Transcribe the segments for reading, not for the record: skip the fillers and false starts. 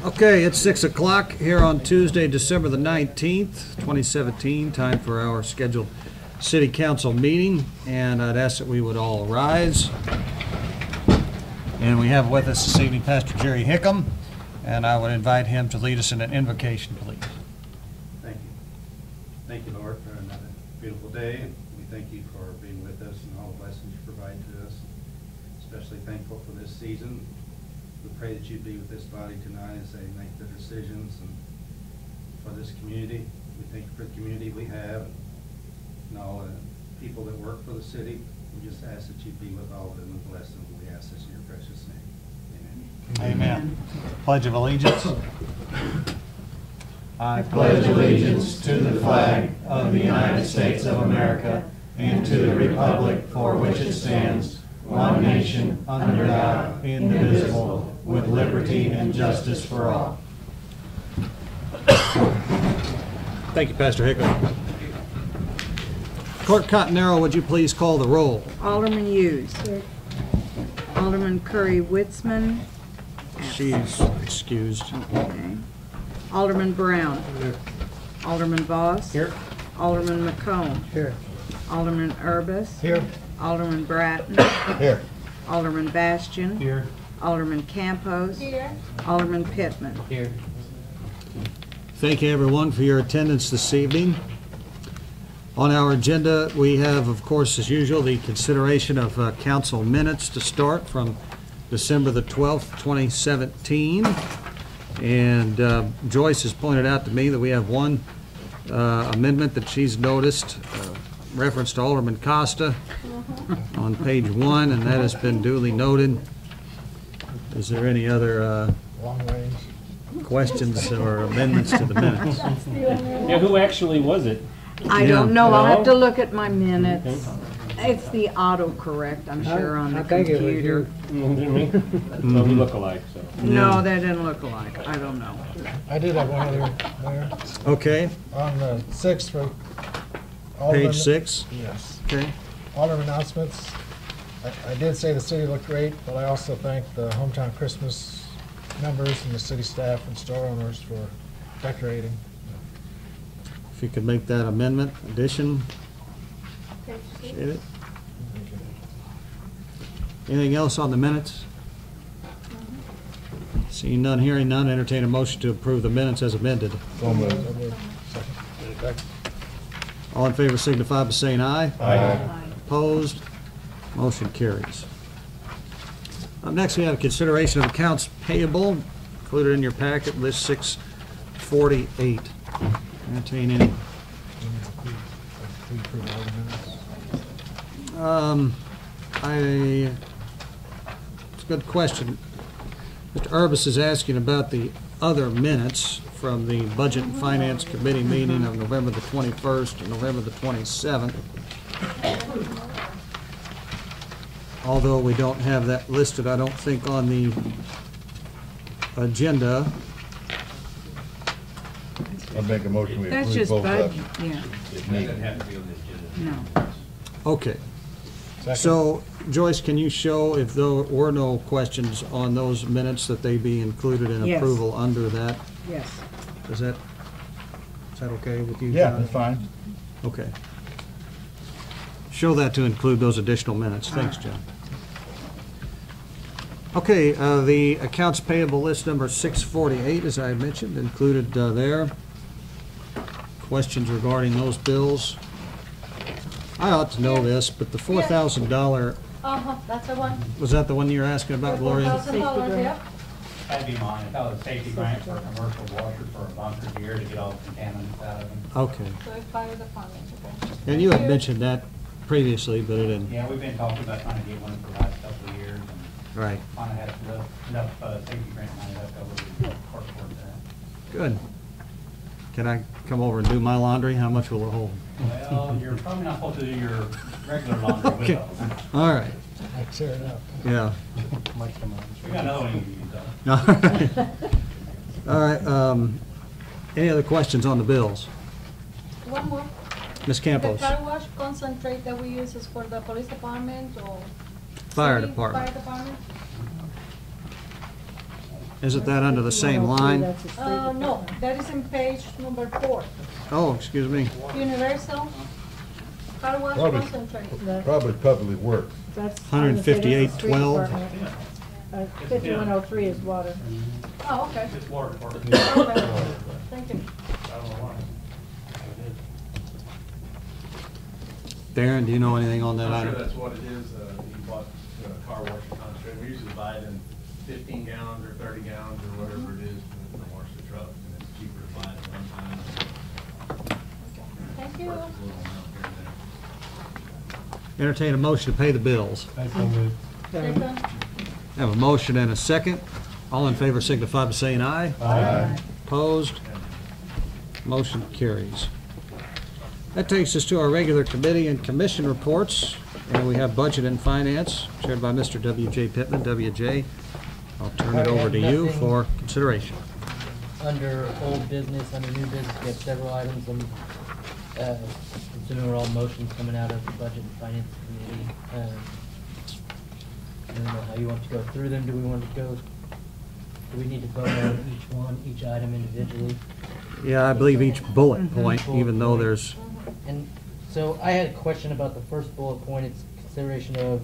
Okay, it's 6 o'clock here on Tuesday, December the 19th, 2017. Time for our scheduled City Council meeting, and I'd ask that we would all rise. And we have with us this evening Pastor Jerry Hickam, and I would invite him to lead us in an invocation, please. Thank you. Thank you, Lord, for another beautiful day. We thank you for being with us and all the blessings you provide to us. Especially thankful for this season. We pray that you be with this body tonight as they make their decisions and for this community. We thank you for the community we have and all the people that work for the city. We just ask that you be with all of them and bless them. We ask this in your precious name. Amen. Amen. Pledge of Allegiance. I pledge allegiance to the flag of the United States of America and to the republic for which it stands, one nation, under God, indivisible, with liberty and justice for all. Thank you, Pastor Hickam. Clerk Cottonero, would you please call the roll? Alderman Hughes. Alderman Curry-Witzman. She's excused. Okay. Alderman Brown. Here. Alderman Voss. Here. Alderman McComb. Here. Alderman Urbis. Here. Alderman Bratton. Here. Alderman Bastian. Here. Alderman Campos. Here. Alderman Pittman. Here. Thank you, everyone, for your attendance this evening. On our agenda, we have, of course, as usual, the consideration of council minutes to start from December the 12th, 2017. And Joyce has pointed out to me that we have one amendment that she's noticed, reference to Alderman Costa on page 1, and that has been duly noted. Is there any other questions or amendments to the minutes? Yeah, who actually was it? I don't know. I'll have to look at my minutes. It's the autocorrect, I'm sure, on the computer. So we look alike, so. No, they didn't look alike. I don't know. I did have one other, Mayor. Okay. On the 6th for Alderman. Page 6? Yes. Okay. Alderman announcements. I did say the city looked great, but I also thank the Hometown Christmas members and the city staff and store owners for decorating. If you could make that amendment, addition. Appreciate it. Anything else on the minutes? Seeing none, hearing none, entertain a motion to approve the minutes as amended. So moved. Second. All in favor signify by saying aye. Aye. Opposed? Motion carries. Up next, we have consideration of accounts payable, included in your packet, list 648. Entertain any. It's a good question. Mr. Urbis is asking about the other minutes from the Budget and Finance Committee meeting of November the 21st and November the 27th. Although we don't have that listed, I don't think, on the agenda. I'll make a motion we That's approve just both of budget, them. yeah. If needed. No. Okay. Second. So, Joyce, can you show if there were no questions on those minutes that they be included in Yes. approval under that? Yes. Is that okay with you, Yeah, John? that's fine. Okay. Show that to include those additional minutes. Thanks, John. Okay, the accounts payable list number 648, as I mentioned, included there. Questions regarding those bills? I ought to know this, but the $4,000, That's the one. was that the one you were asking about, Gloria? $4,000, yep. That'd be mine. That was a safety grant for a commercial washer for a bunker here to get all the contaminants out of them. Okay. So it's part of the funding, okay. And you had mentioned that previously, but it didn't. Yeah, we've been talking about trying to get one for the last couple of years, and Right. finally had enough safety grant money left over to work towards that. Good. Can I come over and do my laundry? How much will it hold? Well, you're probably not supposed to do your regular laundry with Okay. those. All right. I tear it up. Yeah. We got another one you can use, though. All right. Any other questions on the bills? One more. Ms. The Campos? car wash concentrate that we use is for the police department or Fire City department. Fire department? Isn't that under the same line? No, that is in page number 4. Oh, excuse me. Universal car wash Probably. concentrate. Probably public works. That's 158.12. 5103 is water. Oh, okay. It's water department. Okay. Thank you. Darren, do you know anything on that I'm sure item? that's what it is. You bought car wash concentrate. We usually buy it in 15 gallons or 30 gallons or whatever it is to wash the truck, and it's cheaper to buy it at one time. Thank Works you. a little amount here and there. Entertain a motion to pay the bills. Second. Have a motion and a second. All in favor signify by saying aye. Aye. Opposed? Motion carries. That takes us to our regular committee and commission reports. And we have budget and finance, chaired by Mr. W.J. Pittman. W.J., I'll turn it over to you for consideration. Under old business, under new business, we have several items. Assuming we're all motions coming out of the budget and finance committee. I don't know how you want to go through them. Do we need to vote on each item individually? Yeah, I believe each bullet point, even though there's, And so I had a question about the first bullet point. It's consideration of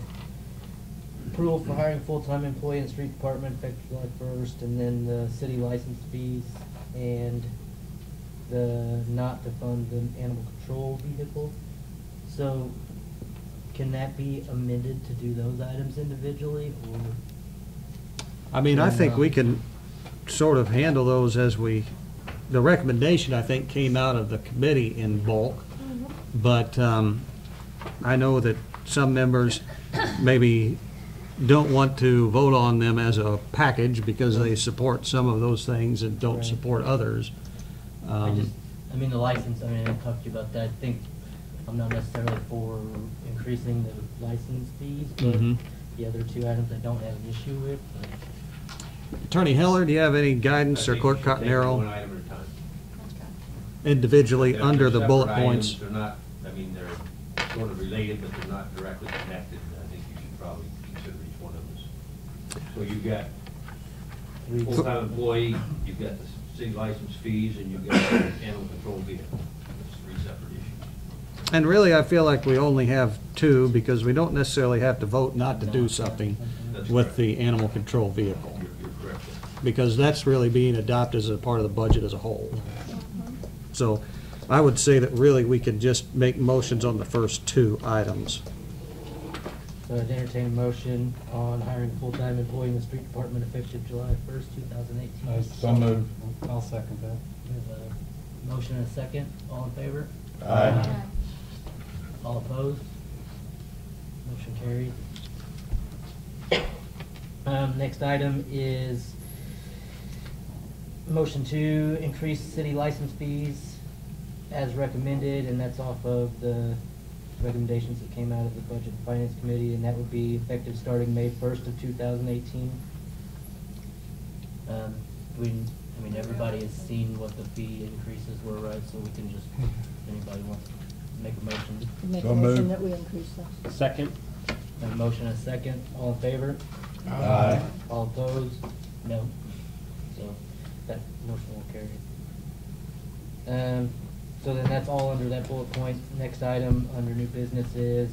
approval for hiring full-time employee in the street department effective July 1st, and then the city license fees, and the not to fund the animal control vehicle. So can that be amended to do those items individually, or? I mean, I think we can sort of handle those as the recommendation, I think, came out of the committee in bulk. But I know that some members maybe don't want to vote on them as a package because they support some of those things and don't Right. support others. I mean, the license, I mean, I talked to you about that. I think I'm not necessarily for increasing the license fees, but Mhm. the other two items I don't have an issue with. But Attorney Heller, do you have any guidance, or Clerk Cottonero, individually under the bullet points? They're not, I mean, they're sort of related, but they're not directly connected. I think you should probably consider each one of those. So you've got full-time employee, you've got the city license fees, and you've got animal control vehicle. That's 3 separate issues. And really, I feel like we only have 2 because we don't necessarily have to vote not to do something That's with correct. the animal control vehicle, You're correct. because that's really being adopted as a part of the budget as a whole. So I would say that really we can just make motions on the first 2 items. So I'd entertain a motion on hiring a full-time employee in the street department effective July 1st, 2018. So moved. I'll second that. We have a motion and a second. All in favor? Aye. All opposed? Motion carried. Next item is motion to increase city license fees as recommended, and that's off of the recommendations that came out of the Budget and Finance Committee, and that would be effective starting May 1st of 2018. I mean, everybody has seen what the fee increases were, right? So we can just, if anybody wants to make a motion. Make So a motion moved. that we increase those. Second? Have a motion and a second. All in favor? Aye. All opposed? No. So that motion will carry. So then that's all under that bullet point. Next item under new business is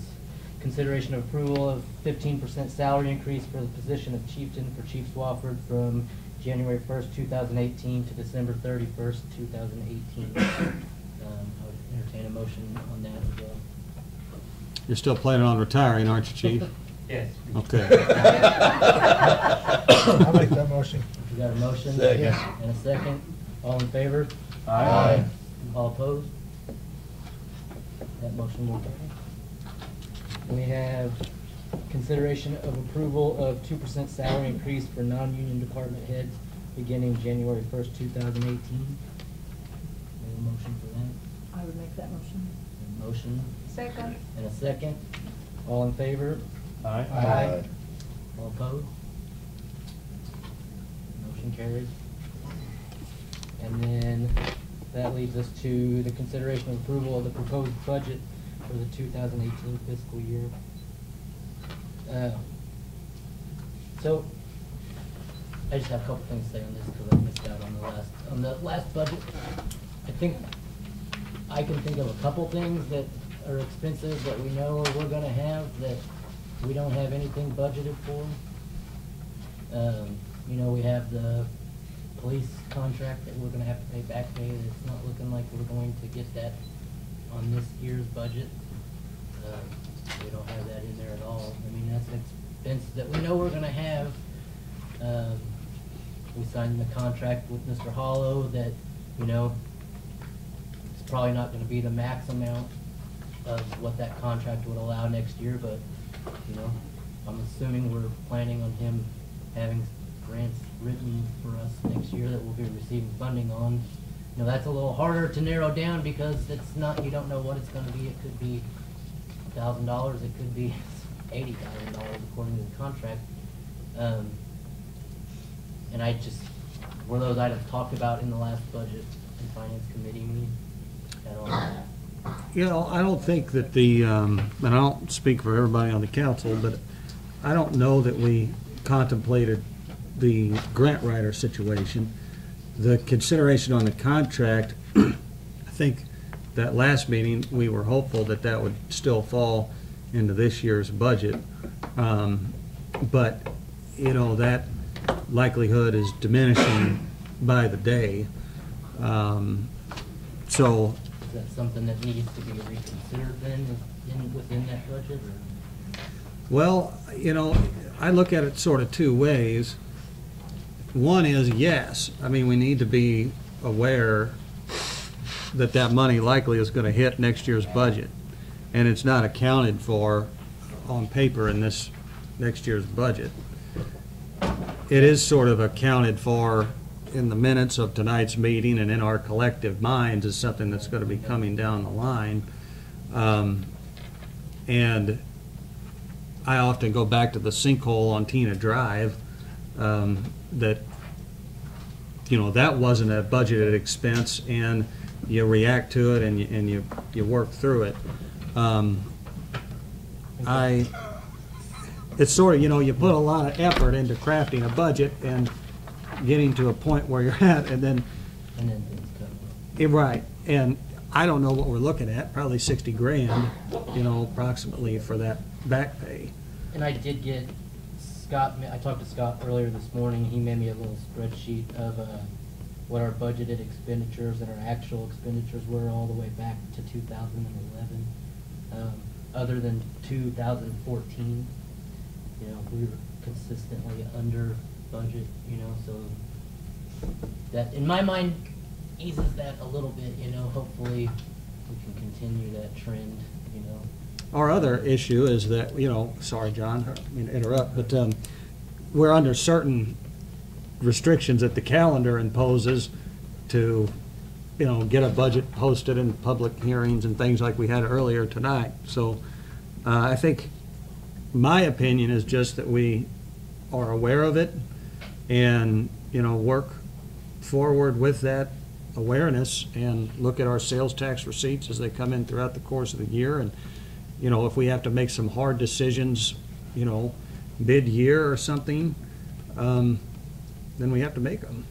consideration of approval of 15% salary increase for the position of chieftain for Chief Swafford from January 1st, 2018 to December 31st, 2018. I would entertain a motion on that as well. You're still planning on retiring, aren't you, Chief? Yes. Okay. I'll make that motion. We got a motion? Second. And a second. All in favor? Aye. All opposed? That motion will carry. We have consideration of approval of 2% salary increase for non-union department heads beginning January 1st, 2018. We have a motion for that. I would make that motion. A motion Second. and a second. All in favor? Aye. Aye. All opposed? Motion carries. And then that leads us to the consideration of approval of the proposed budget for the 2018 fiscal year. So, I just have a couple things to say on this because I missed out on the last budget. I think I can think of a couple things that are expensive that we know we're gonna have that we don't have anything budgeted for. You know, we have the police contract that we're gonna have to pay back pay. It's not looking like we're going to get that on this year's budget. We don't have that in there at all. I mean, that's an expense that we know we're gonna have. We signed the contract with Mr. Hollow that, you know, it's probably not gonna be the max amount of what that contract would allow next year, but, you know, I'm assuming we're planning on him having grants written for us next year that we'll be receiving funding on. You know, that's a little harder to narrow down because it's not, you don't know what it's gonna be. It could be $1,000, it could be $80,000 according to the contract. And I just, were those items talked about in the last budget and finance committee meeting at all? You know, I don't think that the, and I don't speak for everybody on the council, but I don't know that we contemplated the grant writer situation. The consideration on the contract, I think that last meeting, we were hopeful that that would still fall into this year's budget. But, you know, that likelihood is diminishing by the day. So, Is that something that needs to be reconsidered then within that budget? Or? well, you know, I look at it sort of two ways. One is, yes, I mean, we need to be aware that that money likely is going to hit next year's budget. And it's not accounted for on paper in this next year's budget. It is sort of accounted for in the minutes of tonight's meeting and in our collective minds as something that's going to be coming down the line. And I often go back to the sinkhole on Tina Drive, that, you know, that wasn't a budgeted expense, and you react to it and you work through it. It's sort of, you know, you put a lot of effort into crafting a budget and getting to a point where you're at, and then things come. right. And I don't know what we're looking at, probably 60 grand, you know, approximately for that back pay. And I did get Scott, I talked to Scott earlier this morning. He made me a little spreadsheet of what our budgeted expenditures and our actual expenditures were all the way back to 2011. Other than 2014, you know, we were consistently under budget, you know, so that, in my mind, eases that a little bit, you know. Hopefully we can continue that trend, you know. Our other issue is that, you know, sorry, John, I mean to interrupt, but we're under certain restrictions that the calendar imposes to, you know, get a budget posted in public hearings and things like we had earlier tonight. So I think my opinion is just that we are aware of it and, you know, work forward with that awareness and look at our sales tax receipts as they come in throughout the course of the year. And, you know, if we have to make some hard decisions, you know, mid-year or something, then we have to make them.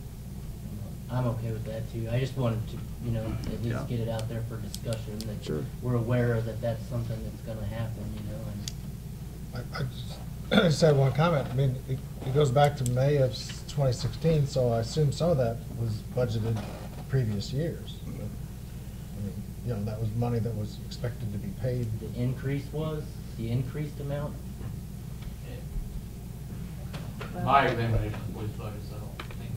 I'm okay with that too. I just wanted to, you know, at least get it out there for discussion, that we're aware that that's something that's gonna happen, you know. And I just had one comment. I mean, it goes back to May of 2016, so I assume some of that was budgeted previous years. But, I mean, you know, that was money that was expected to be paid. the increased amount. My examination of the police budget, so I don't think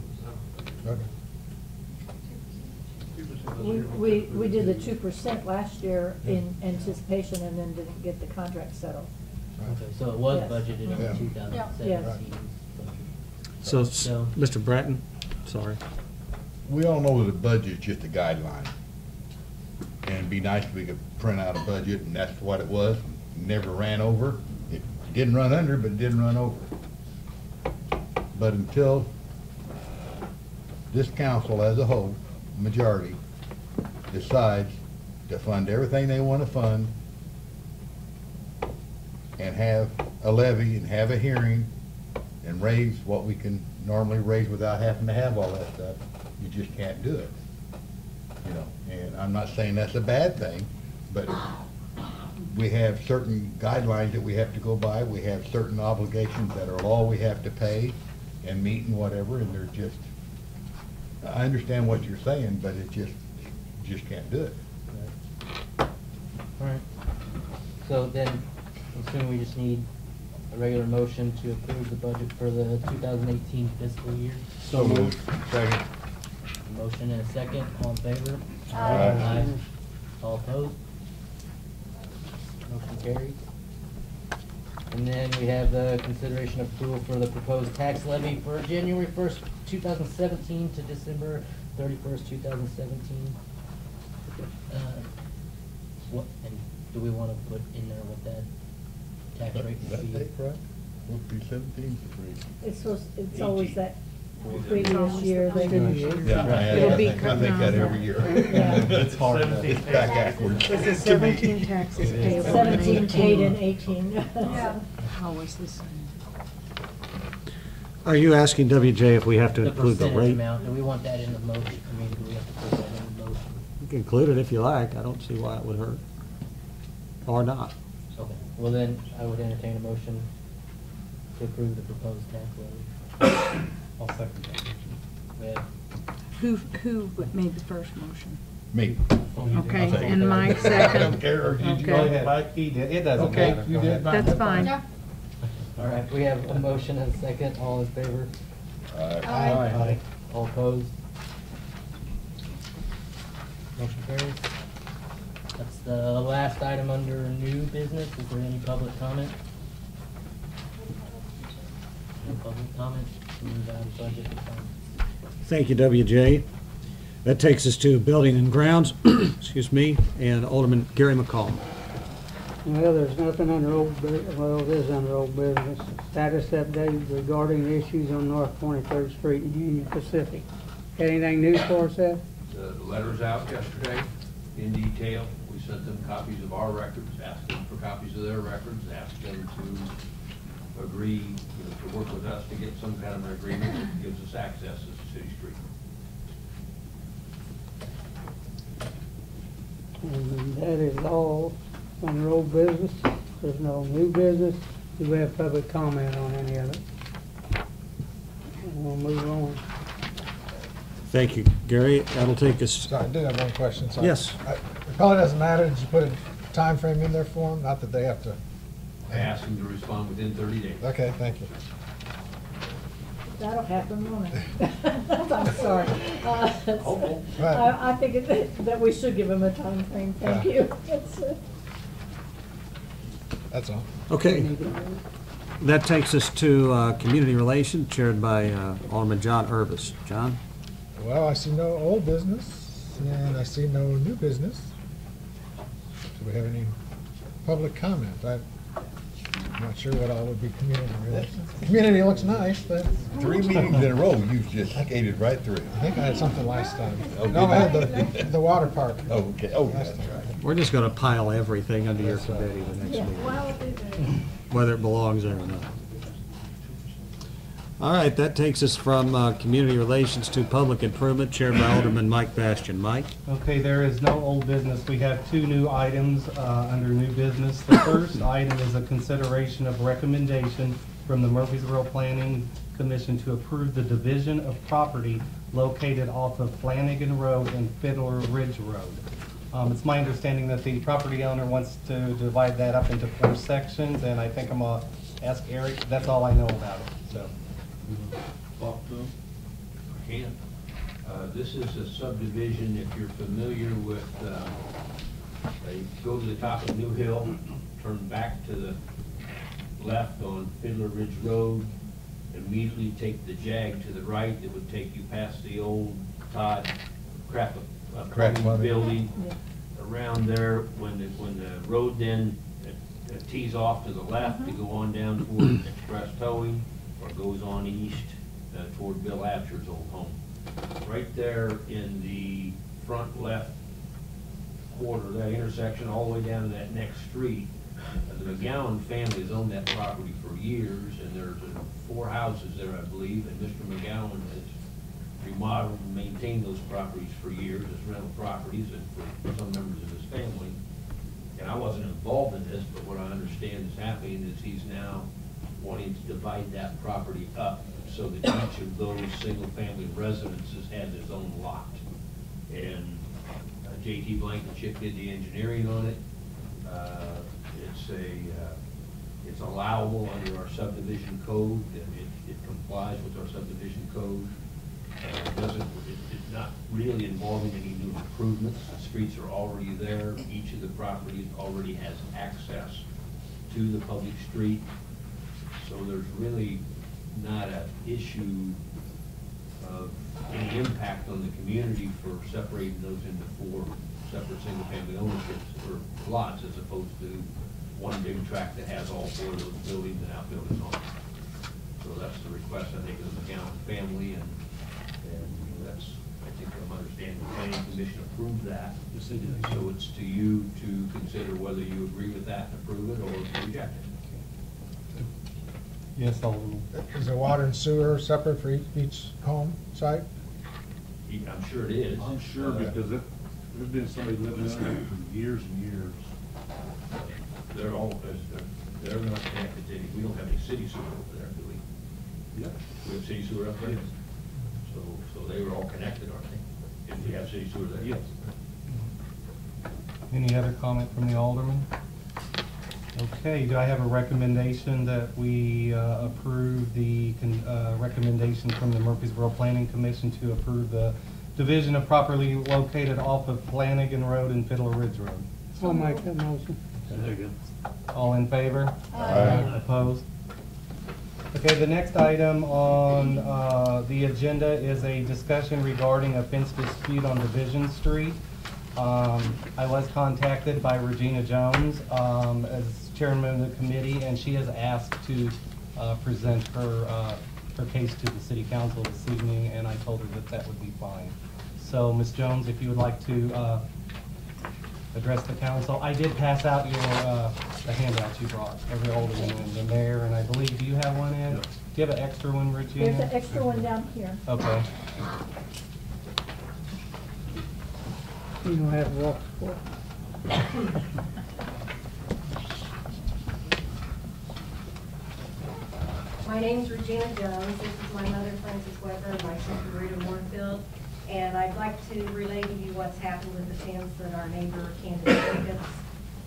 it was ever. We did the 2% last year in anticipation and then didn't get the contract settled. Okay, so it was Yes. budgeted in Yeah. 2017. So, So- Mr. Bratton, sorry. We all know that a budget's just a guideline. And it'd be nice if we could print out a budget, and that's what it was. Never ran over. It didn't run under, but it didn't run over. But until this council as a whole, majority, decides to fund everything they want to fund and have a levy and have a hearing and raise what we can normally raise without having to have all that stuff, you just can't do it. You know, and I'm not saying that's a bad thing, but we have certain guidelines that we have to go by. We have certain obligations that are law we have to pay and meet and whatever, and they're just, I understand what you're saying, but it just can't do it. All right. So then, I'm assuming we just need a regular motion to approve the budget for the 2018 fiscal year. So moved. Second. Motion and a second. All in favor? Aye. All opposed? Motion carries. And then we have the consideration of approval for the proposed tax levy for January 1st, 2017 to December 31st, 2017. What, and do we want to put in there what that tax rate would That be? date, right? Would be 17 to 3. It's always that previous year. Yeah, It'll be I think that every year. Yeah. It's hard. It's back backwards. It's a 17 taxes payable in 17 paid in 18. 18. How was this? Are you asking WJ if we have to The include the percentage rate? amount, do we want that in the motion? I mean, do we have to put that in the motion? You can include it if you like. I don't see why it would hurt. Or not. Okay, well then, I would entertain a motion to approve the proposed tax levy. I'll second that. We have Who made the first motion? Me. Okay, I'll second. and Mike I don't second. care. Or did you Okay. go ahead? Mike, he did, it doesn't Okay, matter. you Go did. ahead. That's fine. All right, we have a motion and a second. All in favor? Aye. All opposed? Motion carries. That's the last item under new business. Is there any public comment? No public comment? Move on to budget and finance. Thank you, WJ. That takes us to Building and Grounds, excuse me, and Alderman Gary McCall. Well, there's nothing under well, it is under old business. Status update regarding the issues on North 23rd Street in Union Pacific. Got anything new for us, Seth? The letter's out yesterday in detail. We sent them copies of our records, asked them for copies of their records, asked them to agree, to work with us to get some kind of an agreement that gives us access to City Street. And that is all under old business. There's no new business. Do we have public comment on any of it? We'll move on. Thank you, Gary. That'll take us, So I do have one question. So Yes. It probably doesn't matter. Did you put a time frame in there for them? Not that they have to. I asked them to respond within 30 days. Okay, thank you. That'll happen, won't it? I'm sorry. Right. I think that we should give them a time frame. Thank Yeah. you. That's all. okay. That takes us to Community Relations, chaired by Alderman John Urbis. John? Well, I see no old business, and I see no new business. Do we have any public comment? I'm not sure what all would be community relations. Community looks nice, but 3 meetings in a row, you've just skated right through. I think I had something last time. Oh, No, I did had the water park. Oh, okay. Oh, Last that's time. right. We're just going to pile everything under your committee the next Yeah, meeting, well, whether it belongs there or not. All right, that takes us from Community Relations to Public Improvement, chaired by Alderman Mike Bastian. Mike? Okay, there is no old business. We have 2 new items under new business. The first item is a consideration of recommendation from the Murphysboro Planning Commission to approve the division of property located off of Flanagan Road and Fiddler Ridge Road. It's my understanding that the property owner wants to divide that up into 4 sections, and I think I'm going to ask Eric. That's all I know about it, so. Talk to them? Can. This is a subdivision, if you're familiar with, they go to the top of New Hill, turn back to the left on Fiddler Ridge Road, immediately take the jag to the right. It would take you past the old Todd plumbing building. Around there, when the road then tees off to the left to go on down toward Express Towing, or goes on east toward Bill Absher's old home. Right there in the front left quarter, that intersection, all the way down to that next street, The McGowan family has owned that property for years, and there's 4 houses there, I believe, and Mr. McGowan has remodeled and maintained those properties for years as rental properties and for some members of his family. And I wasn't involved in this, but what I understand is happening is he's now wanting to divide that property up so that each of those single-family residences has his own lot. And J.T. Blankenship did the engineering on it. It's allowable under our subdivision code, and it complies with our subdivision code. It's not really involving any new improvements. The streets are already there. Each of the properties already has access to the public street. So there's really not an issue of any impact on the community for separating those into 4 separate single-family ownerships or lots as opposed to one big tract that has all 4 of those buildings and outbuildings on it. So that's the request, I think, of the McGowan family, and that's, I think I'm understanding the planning commission approved that. So it's to you to consider whether you agree with that and approve it or reject it. Yes, Alderman. Is the water and sewer separate for each home site? I'm sure it is. I'm sure, because there's been somebody living in there for years and years. They're not connected to any, we don't have any city sewer over there, do we? Yeah. We have city sewer up there? Yes. So they were all connected, aren't they? If we have city sewer there? Yes. Any other comment from the alderman? Okay, do I have a recommendation that we approve the recommendation from the Murphysboro Planning Commission to approve the division of properly located off of Flanagan Road and Fiddler Ridge Road? I'll make that motion. There you go. All in favor? Aye. Opposed? Okay, the next item on the agenda is a discussion regarding a fence dispute on Division Street. I was contacted by Regina Jones as chairman of the committee, and she has asked to present her case to the city council this evening, and I told her that that would be fine. So, Ms. Jones, if you would like to address the council. I did pass out your the handouts you brought, every alderman and the mayor, and I believe, do you have one in? Do you have an extra one, Regina? There's an extra one down here. Okay. You don't have to walk for. My name's Regina Jones. This is my mother, Frances Weber, and my sister, Rita Moorfield. And I'd like to relay to you what's happened with the fence that our neighbor, Candace Jacobs,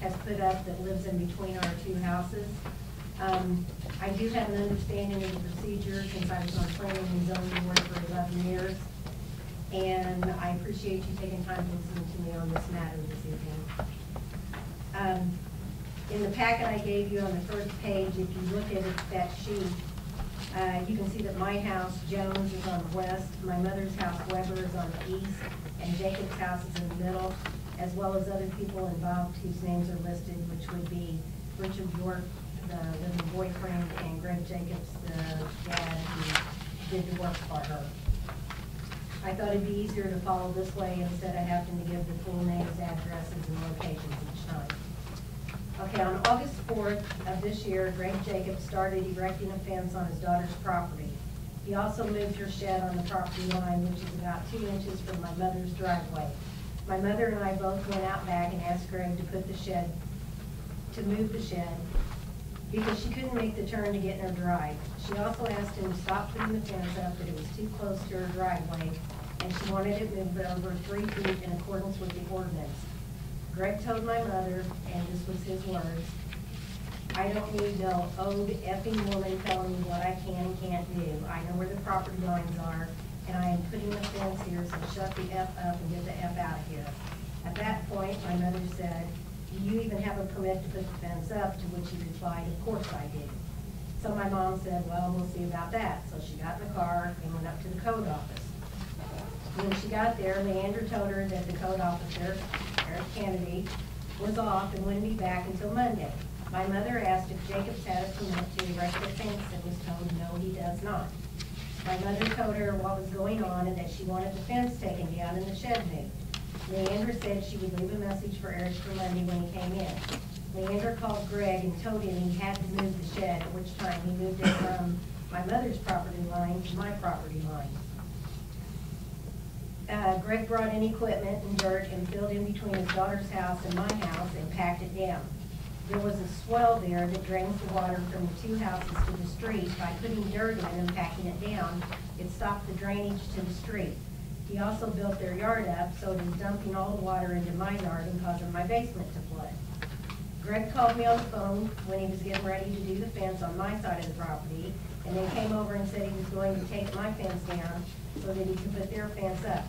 has put up that lives in between our 2 houses. I do have an understanding of the procedure since I was on planning and zoning board for 11 years. And I appreciate you taking time to listen to me on this matter this evening. In the packet I gave you on the first page, if you look at that sheet, you can see that my house, Jones, is on the west, my mother's house, Weber, is on the east, and Jacob's house is in the middle, as well as other people involved whose names are listed, which would be Richard York, the living boyfriend, and Greg Jacobs, the dad who did the work for her. I thought it'd be easier to follow this way instead of having to give the full names, addresses, and locations each time. Okay, on August 4th of this year, Greg Jacobs started erecting a fence on his daughter's property. He also moved her shed on the property line, which is about 2 inches from my mother's driveway. My mother and I both went out back and asked Greg to move the shed, because she couldn't make the turn to get in her drive. She also asked him to stop putting the fence up, that it was too close to her driveway, and she wanted it moved over 3 feet in accordance with the ordinance. Greg told my mother, and this was his words, "I don't need no old effing woman telling me what I can and can't do. I know where the property lines are, and I am putting the fence here, so shut the F up and get the F out of here." At that point, my mother said, "Do you even have a permit to put the fence up?" To which he replied, "Of course I do." So my mom said, "Well, we'll see about that." So she got in the car and went up to the code office. When she got there, Leander told her that the code officer, Eric Kennedy, was off and wouldn't be back until Monday. My mother asked if Jacobs had a permit to erect the fence and was told no, he does not. My mother told her what was going on and that she wanted the fence taken down and the shed moved. Leander said she would leave a message for Eric for Monday when he came in. Leander called Greg and told him he had to move the shed, at which time he moved it from my mother's property line to my property line. Greg brought in equipment and dirt and filled in between his daughter's house and my house and packed it down. There was a swell there that drains the water from the 2 houses to the street. By putting dirt in and packing it down, it stopped the drainage to the street. He also built their yard up, so it is dumping all the water into my yard and causing my basement to flood. Greg called me on the phone when he was getting ready to do the fence on my side of the property, and then came over and said he was going to take my fence down so that he could put their fence up.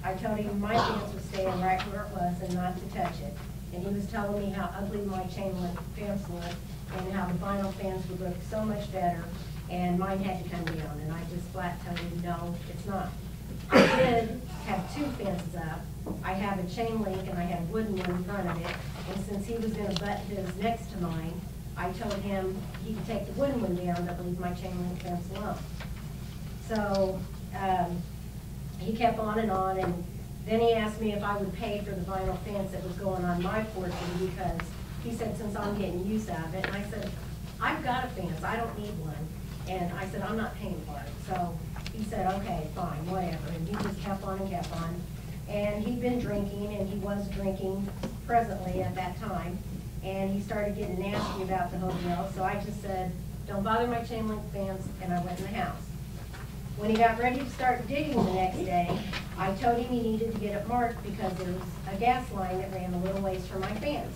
I told him my fence was staying right where it was and not to touch it. And he was telling me how ugly my chain link fence looked and how the vinyl fence would look so much better and mine had to come down. And I just flat told him, no, it's not. I did have 2 fences up. I have a chain link and I have wooden one in front of it. And since he was going to butt his next to mine, I told him he could take the wooden one down but leave my chain link fence alone. So he kept on, and then he asked me if I would pay for the vinyl fence that was going on my portion, because he said, since I'm getting use out of it, and I said, I've got a fence, I don't need one. And I said, I'm not paying for it. So he said, okay, fine, whatever. And he just kept on and kept on. And he'd been drinking, and he was drinking presently at that time. And he started getting nasty about the whole deal. So I just said, don't bother my chain link fence, and I went in the house. When he got ready to start digging the next day, I told him he needed to get it marked because there was a gas line that ran a little ways from my fence.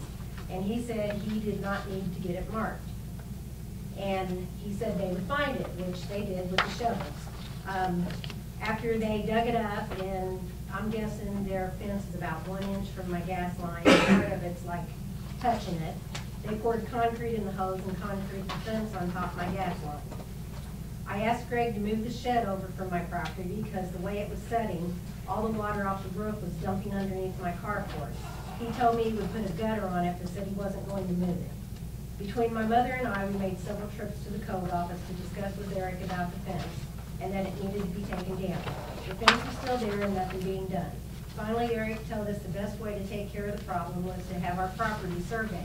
And he said he did not need to get it marked. And he said they would find it, which they did with the shovels. After they dug it up, and I'm guessing their fence is about 1 inch from my gas line, part of it's like touching it, they poured concrete in the hose and concrete the fence on top of my gas line. I asked Greg to move the shed over from my property because the way it was setting, all the water off the roof was dumping underneath my carport. He told me he would put a gutter on it, but said he wasn't going to move it. Between my mother and I, we made several trips to the code office to discuss with Eric about the fence and that it needed to be taken down. The fence was still there and nothing being done. Finally, Eric told us the best way to take care of the problem was to have our property surveyed.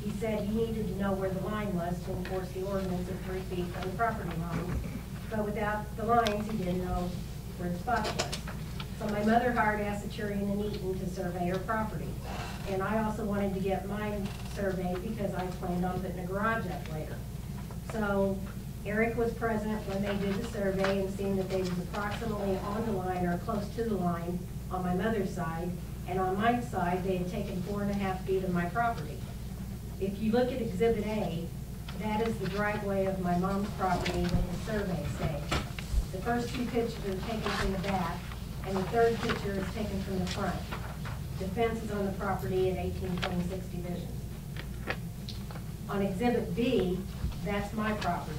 He said he needed to know where the line was to enforce the ordinance of 3 feet from the property line. But without the lines, he didn't know where the spot was. So my mother hired Asaturian and Eaton to survey her property. And I also wanted to get mine surveyed because I planned on putting a garage up later. So Eric was present when they did the survey and seen that they was approximately on the line or close to the line on my mother's side. And on my side, they had taken 4.5 feet of my property. If you look at Exhibit A, that is the driveway of my mom's property with the survey stage. The first 2 pictures are taken from the back, and the 3rd picture is taken from the front. The fence is on the property at 1826 Division. On Exhibit B, that's my property.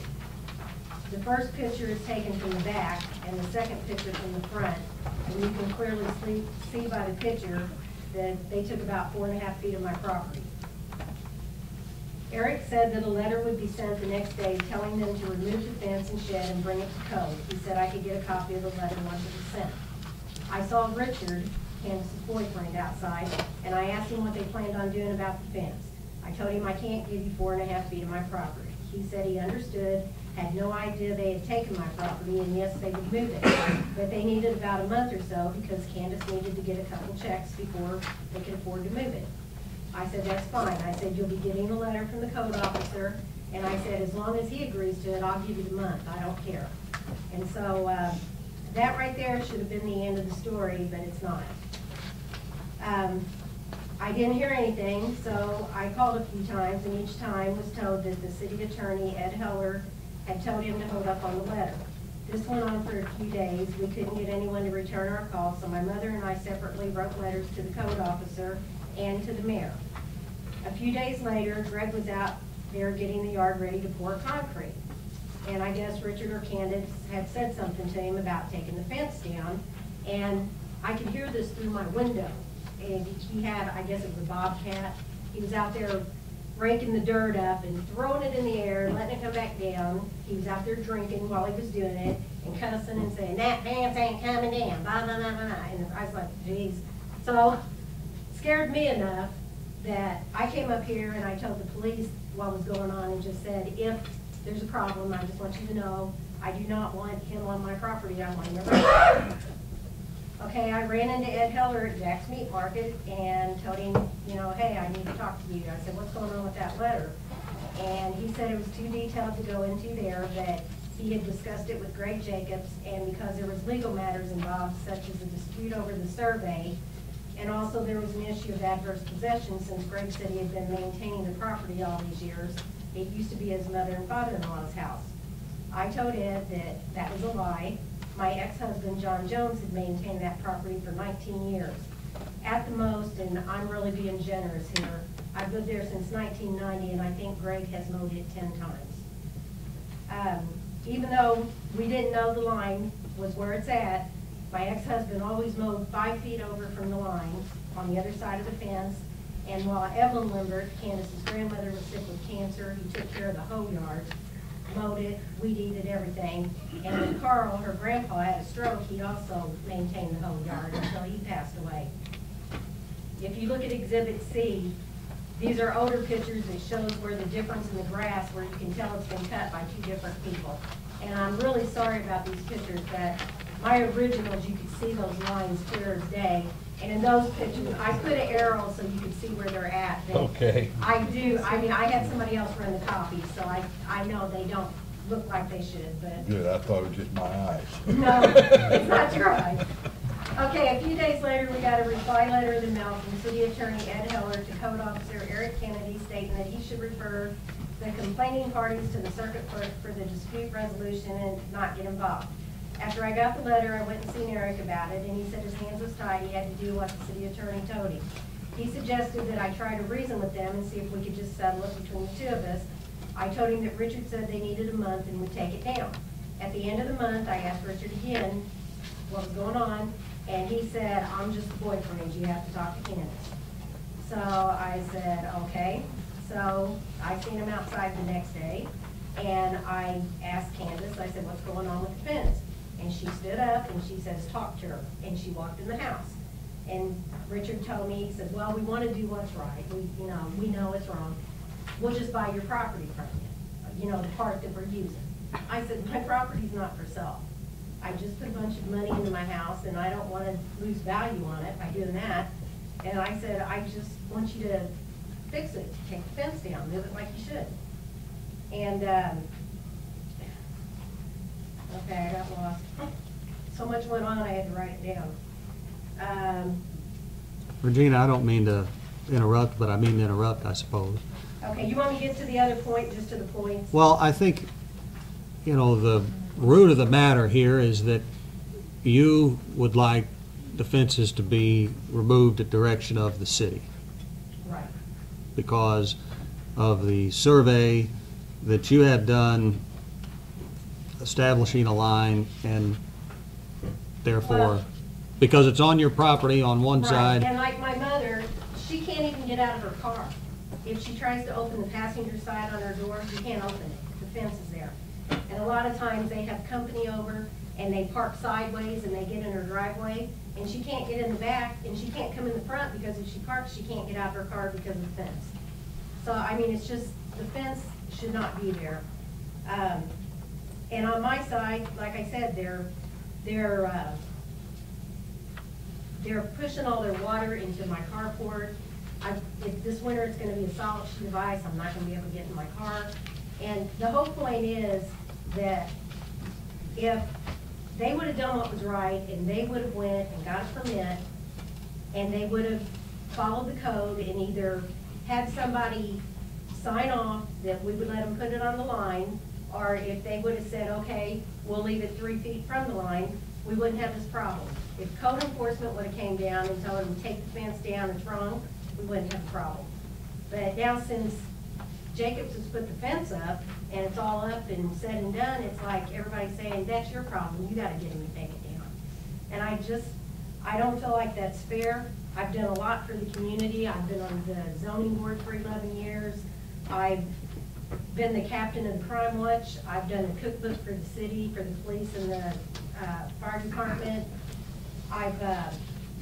The first picture is taken from the back, and the 2nd picture from the front, and you can clearly see by the picture that they took about 4.5 feet of my property. Eric said that a letter would be sent the next day telling them to remove the fence and shed and bring it to code. He said I could get a copy of the letter once it was sent. I saw Richard, Candace's boyfriend, outside, and I asked him what they planned on doing about the fence. I told him I can't give you 4.5 feet of my property. He said he understood, had no idea they had taken my property, and yes, they would move it. But they needed about a month or so because Candace needed to get a couple checks before they could afford to move it. I said, that's fine. I said, you'll be getting a letter from the code officer. And I said, as long as he agrees to it, I'll give you the month. I don't care. And so that right there should have been the end of the story, but it's not. I didn't hear anything, so I called a few times, and each time was told that the city attorney, Ed Heller, had told him to hold up on the letter. This went on for a few days. We couldn't get anyone to return our call, so my mother and I separately wrote letters to the code officer and to the mayor. A few days later, Greg was out there getting the yard ready to pour concrete. And I guess Richard or Candace had said something to him about taking the fence down. And I could hear this through my window. And he had, I guess it was a bobcat. He was out there raking the dirt up and throwing it in the air, letting it come back down. He was out there drinking while he was doing it and cussing and saying, that fence ain't coming down, blah, blah, blah, blah. And I was like, geez, So, scared me enough that I came up here and I told the police what was going on and just said, if there's a problem, I just want you to know, I do not want him on my property, I want him around. Okay, I ran into Ed Heller at Jack's Meat Market and told him, you know, hey, I need to talk to you. I said, what's going on with that letter? And he said it was too detailed to go into there, that he had discussed it with Greg Jacobs, and because there was legal matters involved, such as a dispute over the survey, and also there was an issue of adverse possession, since Greg said he had been maintaining the property all these years. It used to be his mother and father-in-law's house. I told Ed that that was a lie. My ex-husband, John Jones, had maintained that property for 19 years. At the most, and I'm really being generous here, I've lived there since 1990, and I think Greg has mowed it 10 times. Even though we didn't know the line was where it's at, my ex-husband always mowed 5 feet over from the line on the other side of the fence. And while Evelyn Limbert, Candace's grandmother, was sick with cancer, he took care of the hoe yard, mowed it, weed-eated everything. And when Carl, her grandpa, had a stroke, he also maintained the hoe yard until he passed away. If you look at Exhibit C, these are older pictures that shows where the difference in the grass, where you can tell it's been cut by 2 different people. And I'm really sorry about these pictures, but my originals, you could see those lines clear as day. And in those pictures, I put an arrow so you could see where they're at. Okay. I do, I mean, I had somebody else run the copies, so I know they don't look like they should, but. Good, I thought it was just my eyes. No, it's not your eyes. Okay, a few days later, we got a reply letter in the mail from City Attorney Ed Heller to Code Officer Eric Kennedy, stating that he should refer the complaining parties to the circuit clerk for the dispute resolution and not get involved. After I got the letter, I went and seen Eric about it, and he said his hands was tied. He had to do what the city attorney told him. He suggested that I try to reason with them and see if we could just settle it between the 2 of us. I told him that Richard said they needed a month and would take it down. At the end of the month, I asked Richard again what was going on, and he said, I'm just the boyfriend, you have to talk to Candace. So I said, okay. So I seen him outside the next day, and I asked Candace, I said, what's going on with the fence? And she stood up and she says, talk to her. And she walked in the house. And Richard told me, he said, well, we want to do what's right. We know it's wrong. We'll just buy your property from you, the part that we're using. I said, my property's not for sale. I just put a bunch of money into my house, and I don't want to lose value on it by doing that. And I said, I just want you to fix it, take the fence down, move it like you should. And, okay, I got lost. So much went on, I had to write it down. Regina, I don't mean to interrupt, but I mean to interrupt, I suppose. Okay, you want me to get to the other point, just to the points? Well, I think, the root of the matter here is that you would like the fences to be removed at direction of the city. Right. Because of the survey that you had done establishing a line, and therefore, because it's on your property on one Right. side. And like my mother, she can't even get out of her car. If she tries to open the passenger side on her door, she can't open it. The fence is there. And a lot of times they have company over and they park sideways and they get in her driveway, and she can't get in the back and she can't come in the front, because if she parks, she can't get out of her car because of the fence. So, I mean, it's just, the fence should not be there. And on my side, like I said, they're pushing all their water into my carport. If this winter it's going to be a solid sheet of ice, I'm not going to be able to get in my car. And the whole point is that if they would have done what was right, and they would have went and got a permit, and they would have followed the code and either had somebody sign off that we would let them put it on the line, or if they would have said, okay, we'll leave it 3 feet from the line, we wouldn't have this problem. If code enforcement would have came down and told them to take the fence down, it's wrong, we wouldn't have a problem. But now, since Jacobs has put the fence up and it's all up and said and done, it's like everybody's saying, that's your problem, you gotta get him to take it down. And I don't feel like that's fair. I've done a lot for the community. I've been on the zoning board for 11 years. I've been the captain of the Crime Watch. I've done the cookbook for the city, for the police and the fire department. I've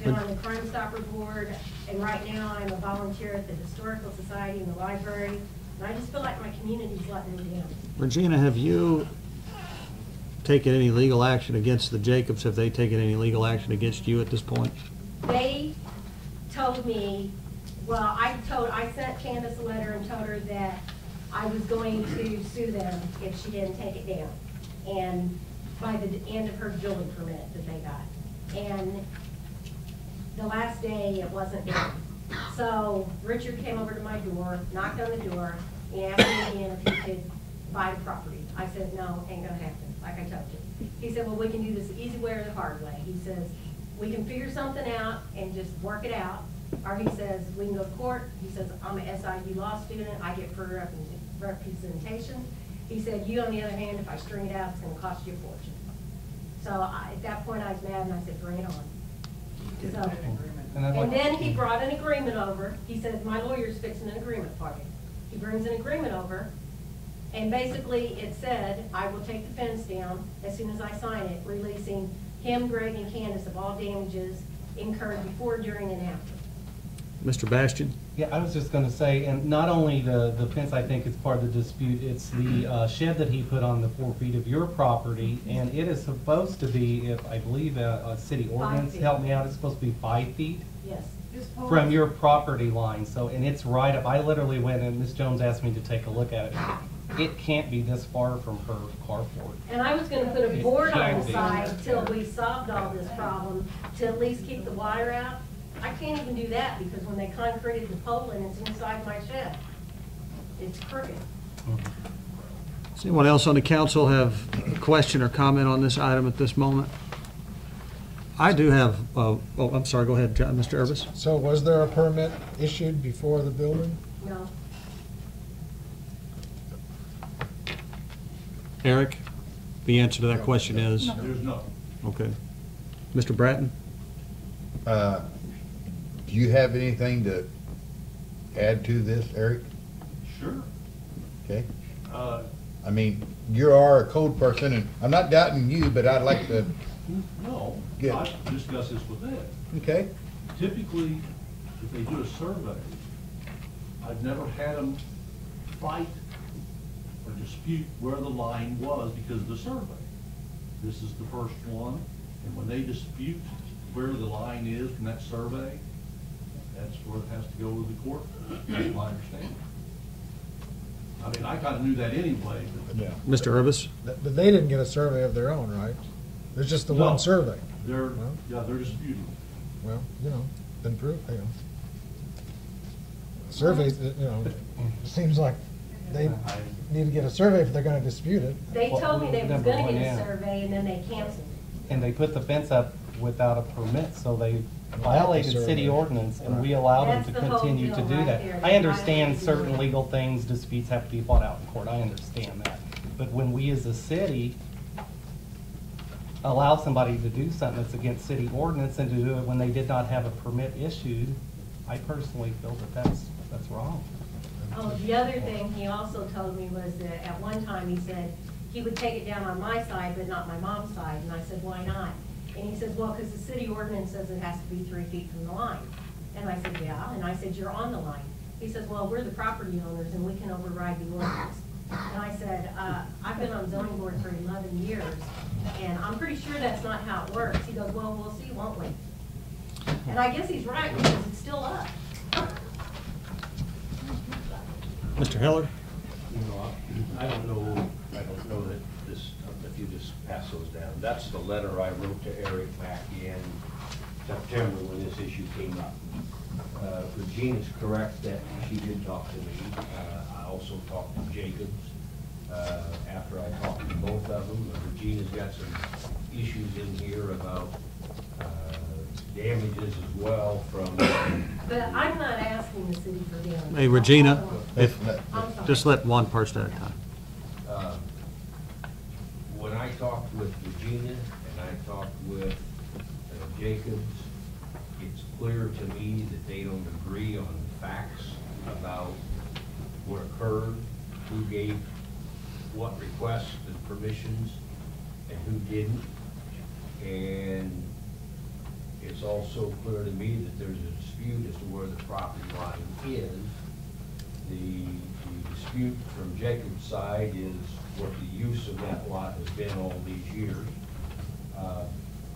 been on the Crime Stopper Board, and right now I'm a volunteer at the Historical Society and the library, and I just feel like my community's letting me down. Regina, have you taken any legal action against the Jacobs? Have they taken any legal action against you at this point? They told me, well, I sent Candace a letter and told her that I was going to sue them if she didn't take it down. And by the end of her building permit that they got. And the last day it wasn't done. So Richard came over to my door, knocked on the door, and asked me again if he could buy the property. I said, no, ain't gonna happen, like I told you. He said, well, we can do this the easy way or the hard way. He says, we can figure something out and just work it out. Or he says, we can go to court. He says, I'm a SIU law student. I get free representation. He said, you on the other hand, if I string it out, it's gonna cost you a fortune. So at that point I was mad and I said, bring it on. So, and then he brought an agreement over. He said, my lawyer's fixing an agreement for you. He brings an agreement over, and basically it said, I will take the fence down as soon as I sign it, releasing him, Greg, and Candace of all damages incurred before, during, and after. Mr. Bastian? Yeah, I was just gonna say, and not only the fence, I think, is part of the dispute, it's the shed that he put on the 4 feet of your property, and it is supposed to be, if I believe a city ordinance, help me out, it's supposed to be 5 feet? Yes. From your property line, so, and it's right up, I literally went, and Ms. Jones asked me to take a look at it. It can't be this far from her carport. And I was gonna put a board on the side till we solved all this problem, to at least keep the water out. I can't even do that because when they concreted the pole and it's inside my shed, it's crooked. Does anyone else on the council have a question or comment on this item at this moment? I do have, oh, I'm sorry, go ahead, Mr. Irvis. So was there a permit issued before the building? No. Eric, the answer to that question is? There's no. Okay. Mr. Bratton? Do you have anything to add to this, Eric? Sure. Okay. I mean, you are a code person, and I'm not doubting you, but I'd like to. No, Good. I've discussed this with Ed. Okay. Typically, if they do a survey, I've never had them fight or dispute where the line was because of the survey. This is the first one, and when they dispute where the line is from that survey, that's where it has to go with the court. That's my understanding. I mean, I kind of knew that anyway, but. Yeah. Mr. Irvis? But they didn't get a survey of their own, right? There's just the No. one survey. They're, Well, yeah, they're disputing. Well, been proved, Surveys, it seems like they need to get a survey if they're gonna dispute it. They told me they was Number gonna one, get a yeah. survey and then they canceled. And they put the fence up without a permit, so they violated city ordinance, and we allowed them to That's the whole continue to deal do right that. there. I understand They certain violated legal things, disputes have to be fought out in court, I understand that. But when we as a city allow somebody to do something that's against city ordinance and to do it when they did not have a permit issued, I personally feel that that's wrong. Oh, the other thing he also told me was that at one time he said he would take it down on my side, but not my mom's side. And I said, why not? And he says, well, because the city ordinance says it has to be 3 feet from the line. And I said, yeah. And I said, you're on the line. He says, well, we're the property owners and we can override the ordinance. And I said, I've been on zoning board for 11 years, and I'm pretty sure that's not how it works. He goes, well, we'll see, won't we? And I guess he's right, because it's still up. Mr. Heller? I don't know that this, if you just pass those down. That's the letter I wrote to Eric back in September when this issue came up. Regina's correct that she did talk to me. I also talked to Jacobs after I talked to both of them. Regina's got some issues in here about damages as well from. But I'm not asking the city for damages. Hey, Regina, if, I'm sorry. just let one person at a time. When I talked with Regina and I talked with Jacobs, it's clear to me that they don't agree on facts about what occurred, who gave what requests and permissions, and who didn't. And It's also clear to me that there's a dispute as to where the property line is. The dispute from Jacob's side is what the use of that lot has been all these years.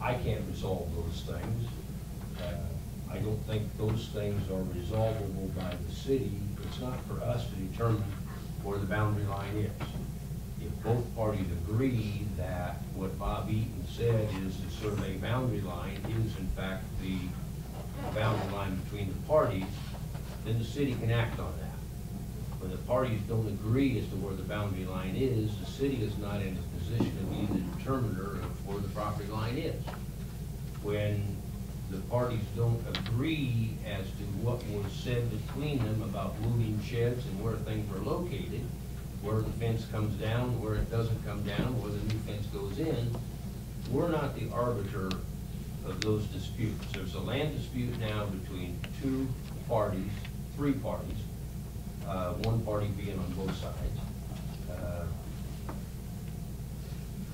I can't resolve those things. I don't think those things are resolvable by the city. It's not for us to determine where the boundary line is. If both parties agree that what Bob Eaton said is the survey boundary line is in fact the boundary line between the parties, then the city can act on that. When the parties don't agree as to where the boundary line is, the city is not in a position to be the determiner of where the property line is. When the parties don't agree as to what was said between them about moving sheds and where things were located, where the fence comes down, where it doesn't come down, where the new fence goes in, we're not the arbiter of those disputes. There's a land dispute now between two parties, three parties, one party being on both sides.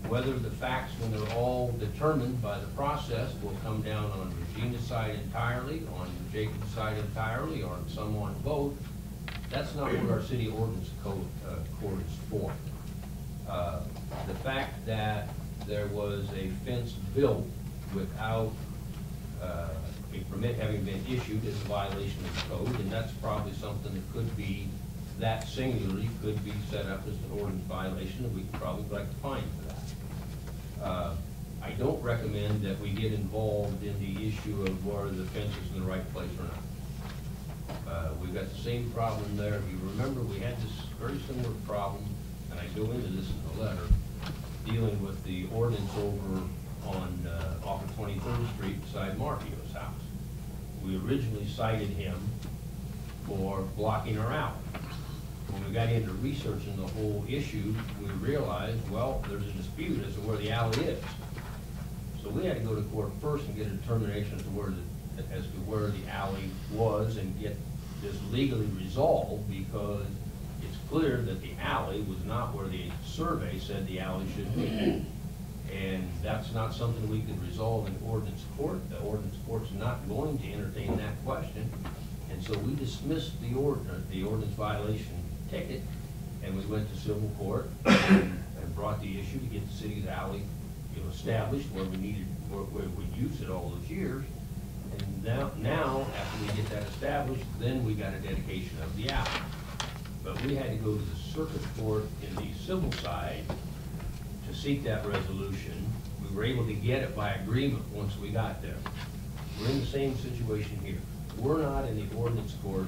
Whether the facts, when they're all determined by the process, will come down on Regina's side entirely, on Jacob's side entirely, or on some on both, that's not what our city ordinance court is for. The fact that there was a fence built without a permit having been issued is a violation of the code, and that's probably something that could be, that singularly could be set up as an ordinance violation, and we could probably collect a fine for that. I don't recommend that we get involved in the issue of where the fence is in the right place or not. We've got the same problem there. If you remember, we had this very similar problem, and I go into this in the letter, dealing with the ordinance over on off of 23rd Street beside Markio's house. We originally cited him for blocking our alley. When we got into researching the whole issue, we realized, well, there's a dispute as to where the alley is. So we had to go to court first and get a determination as to where the alley was and get this legally resolved, because it's clear that the alley was not where the survey said the alley should be. And that's not something we could resolve in ordinance court. The ordinance court's not going to entertain that question. And so we dismissed the ordinance violation ticket, and we went to civil court and brought the issue to get the city's alley, established where we needed, where we used it all those years. And now, after we get that established, then we got a dedication of the alley. But we had to go to the circuit court in the civil side to seek that resolution. We were able to get it by agreement once we got there. We're in the same situation here. We're not in the ordinance court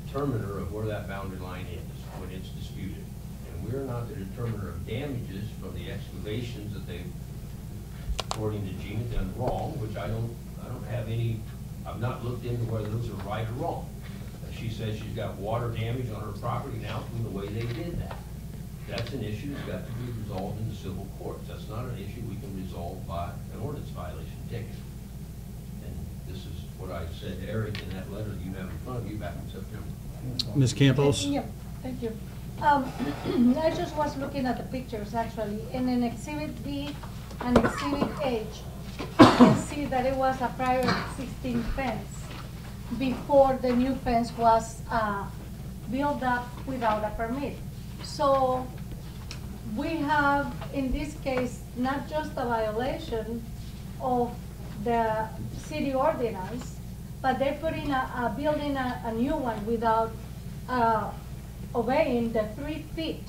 determiner of where that boundary line is when it's disputed. And we're not the determiner of damages from the excavations that they've, according to Gina, done wrong, which I don't have any, I've not looked into whether those are right or wrong. She says she's got water damage on her property now from the way they did that. That's an issue that's got to be resolved in the civil courts. That's not an issue we can resolve by an ordinance violation ticket. And this is what I said to Eric in that letter that you have in front of you back in September. Ms. Campos? Yeah, thank you. I just was looking at the pictures actually, and in Exhibit B and Exhibit H, you can see that it was a prior existing fence before the new fence was built up without a permit. So we have, in this case, not just a violation of the city ordinance, but they're putting building a new one without obeying the 3 feet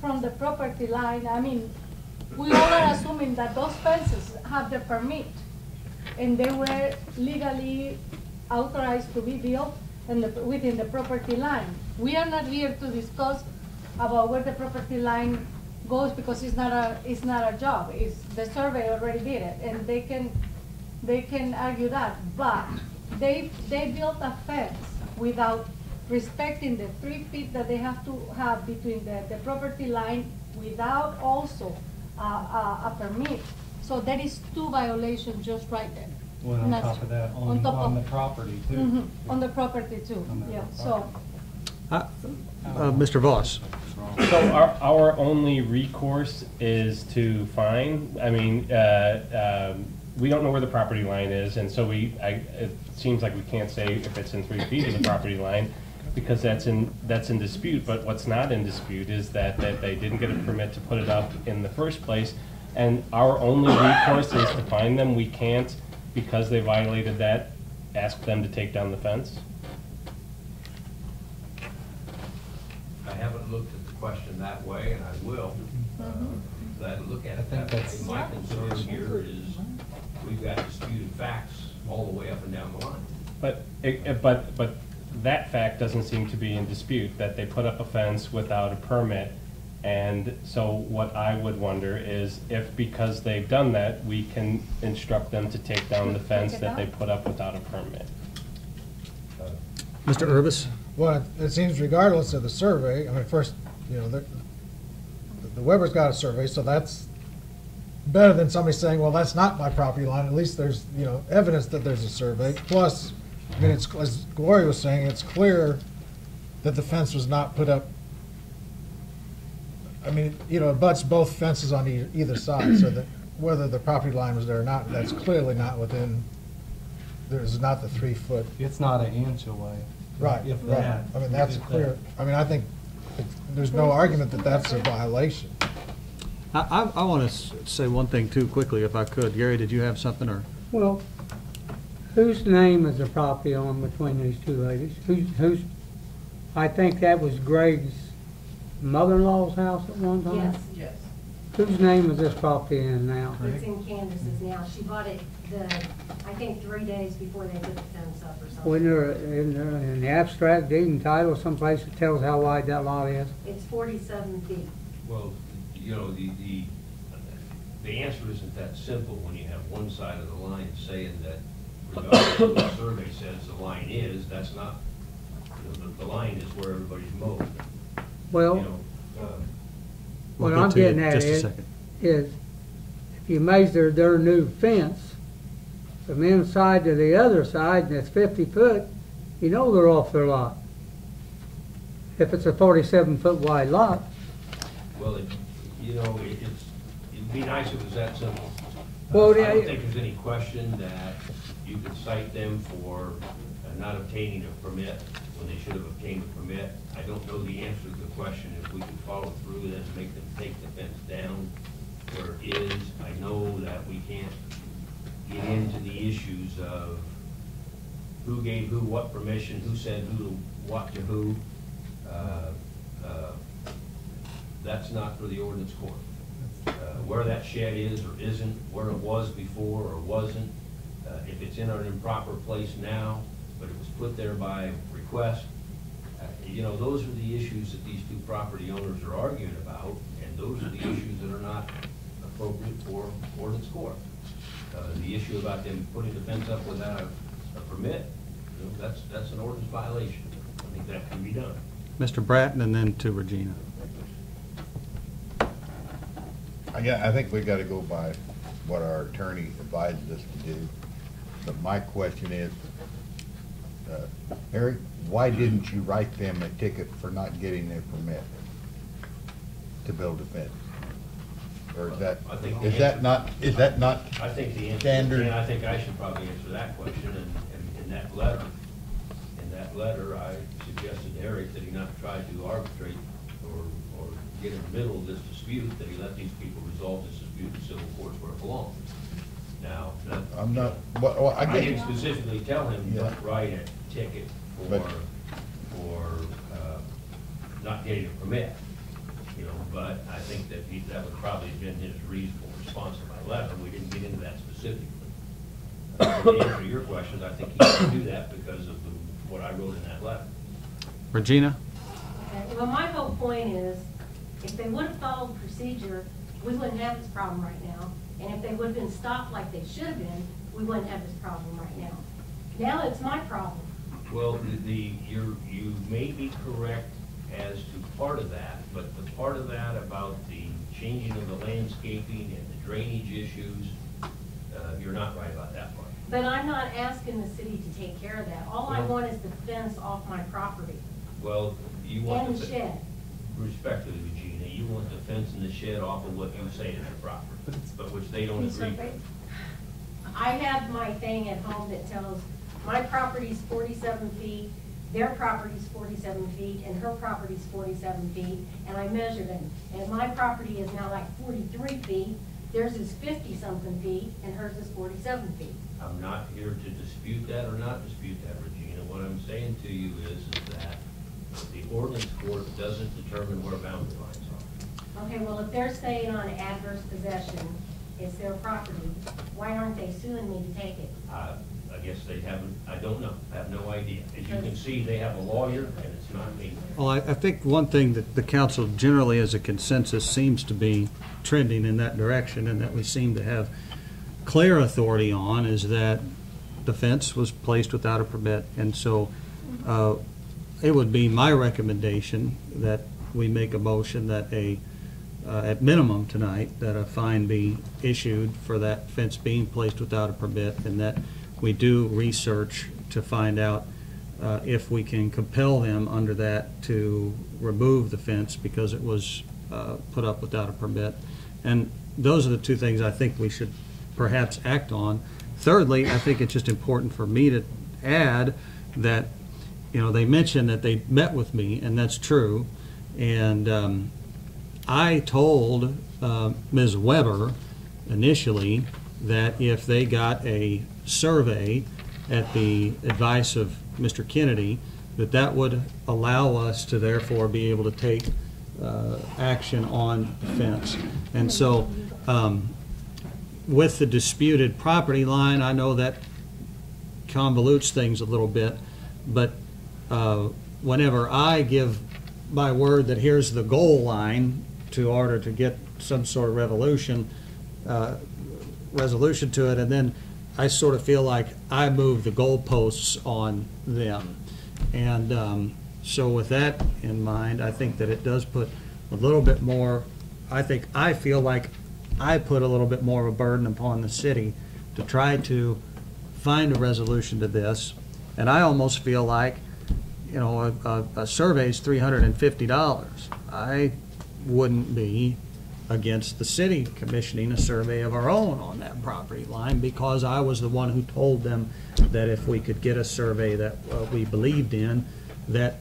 from the property line. I mean, we all are assuming that those fences have the permit and they were legally authorized to be built within the property line. We are not here to discuss about where the property line goes because it's not a job. It's the survey already did it, and they can argue that. But they built a fence without respecting the 3 feet that they have to have between the property line without also a permit. So there is 2 violations just right there. Well, on top of that, on the property too. Mm-hmm. On the property too, yeah, so. Mr. Voss. So our only recourse is to fine. I mean, we don't know where the property line is, and so it seems like we can't say if it's in 3 feet of the property line, because that's in dispute. But what's not in dispute is that they didn't get a permit to put it up in the first place, and our only recourse is to fine them. We can't, because they violated that, ask them to take down the fence. I haven't looked at the question that way, and I will. Glad to look at it that way. My concern here is we've got disputed facts all the way up and down the line. But that fact doesn't seem to be in dispute, that they put up a fence without a permit. And so what I would wonder is if, because they've done that, we can instruct them to take down the fence that they put up without a permit. Mr. Urbis? Well, it seems regardless of the survey, I mean, first, the Weber's got a survey, so that's better than somebody saying, well, that's not my property line. At least there's, evidence that there's a survey. Plus, I mean, it's, as Gloria was saying, it's clear that the fence was not put up. I mean, it butts both fences on either side, so that whether the property line was there or not, that's clearly not within, there's not the 3 foot. It's not an inch away. Right, If right. that. I mean, that's If clear. that. I mean, I think there's no argument that that's a violation. I want to say one thing too quickly, if I could. Gary, did you have something, or? Well, whose name is the property on between these two ladies? Who's, I think that was Greg's mother-in-law's house at one time? Yes. Yes. Whose name is this property in now? It's in Candace's now. She bought it I think 3 days before they put the fence up or something. Isn't there in the abstract deed and title someplace that tells how wide that lot is? It's 47 feet. Well, the answer isn't that simple when you have one side of the line saying that regardless of what the survey says the line is, that's not, the line is where everybody's mowed. Well, what We'll I'm get to you getting in at just a is, second. if you measure their new fence from inside to the other side, and it's 50 foot, they're off their lot. If it's a 47-foot wide lot. Well, it'd be nice if it was that simple. Well, I don't think there's any question that you could cite them for not obtaining a permit when they should have obtained a permit. I don't know the answer to the question if we can follow through and make them take the fence down where it is. I know that we can't get into the issues of who gave who what permission, who said who to what to who. That's not for the ordinance court. Where that shed is or isn't, where it was before or wasn't, if it's in an improper place now, but it was put there by request, those are the issues that these two property owners are arguing about, and those are the issues that are not appropriate for ordinance court. The issue about them putting the fence up without a permit, that's an ordinance violation. I think that can be done. Mr. Bratton, and then to Regina. I think we gotta go by what our attorney advised us to do. But my question is, Harry, why didn't you write them a ticket for not getting their permit to build a fence? Or is that not I think the answer, standard? and I think I should probably answer that question in that letter. In that letter, I suggested to Eric that he not try to arbitrate or get in the middle of this dispute, that he let these people resolve this dispute in civil courts where it belongs. Now, I'm not, well, I didn't specifically tell him to write a ticket for not getting a permit, but I think that that would probably have been his reasonable response to my letter. We didn't get into that specifically. To answer your questions, I think he can do that because of what I wrote in that letter. Regina? Okay. Well, my whole point is, if they would have followed procedure, we wouldn't have this problem right now. And if they would have been stopped like they should have been, we wouldn't have this problem right now. Now it's my problem. Well, you may be correct as to part of that, but the part of that about the changing of the landscaping and the drainage issues, you're not right about that part. But I'm not asking the city to take care of that. All I want is the fence off my property. Well, you want and the shed. Respectfully, Regina, you want the fence and the shed off of what you say is your property, but which they don't agree with. I have my thing at home that tells my property's 47 feet, their property's 47 feet, and her property's 47 feet, and I measured them. And my property is now like 43 feet, theirs is 50-something feet, and hers is 47 feet. I'm not here to dispute that or not dispute that, Regina. What I'm saying to you is that the ordinance court doesn't determine where boundary lines are. Okay, well, if they're staying on adverse possession, it's their property, why aren't they suing me to take it? I guess they haven't, I don't know, I have no idea. As you can see, they have a lawyer, and it's not me. Well, I think one thing that the council generally as a consensus seems to be trending in that direction, and that we seem to have clear authority on, is that the fence was placed without a permit. And so it would be my recommendation that we make a motion that at minimum tonight, that a fine be issued for that fence being placed without a permit, and that we do research to find out if we can compel them under that to remove the fence because it was put up without a permit. And those are the two things I think we should perhaps act on. Thirdly, I think it's just important for me to add that, you know, they mentioned that they met with me, and that's true. And I told Ms. Weber initially that if they got a survey at the advice of Mr. Kennedy, that would allow us to therefore be able to take action on the fence. And so with the disputed property line, I know that convolutes things a little bit, but whenever I give my word that here's the goal line to order to get some sort of resolution to it, and then I sort of feel like I move the goalposts on them. And so with that in mind, I think that it does put a little bit more, I feel like I put a little bit more of a burden upon the city to try to find a resolution to this. And I almost feel like, you know, a survey is $350. I wouldn't be against the city commissioning a survey of our own on that property line, because I was the one who told them that if we could get a survey that we believed in, that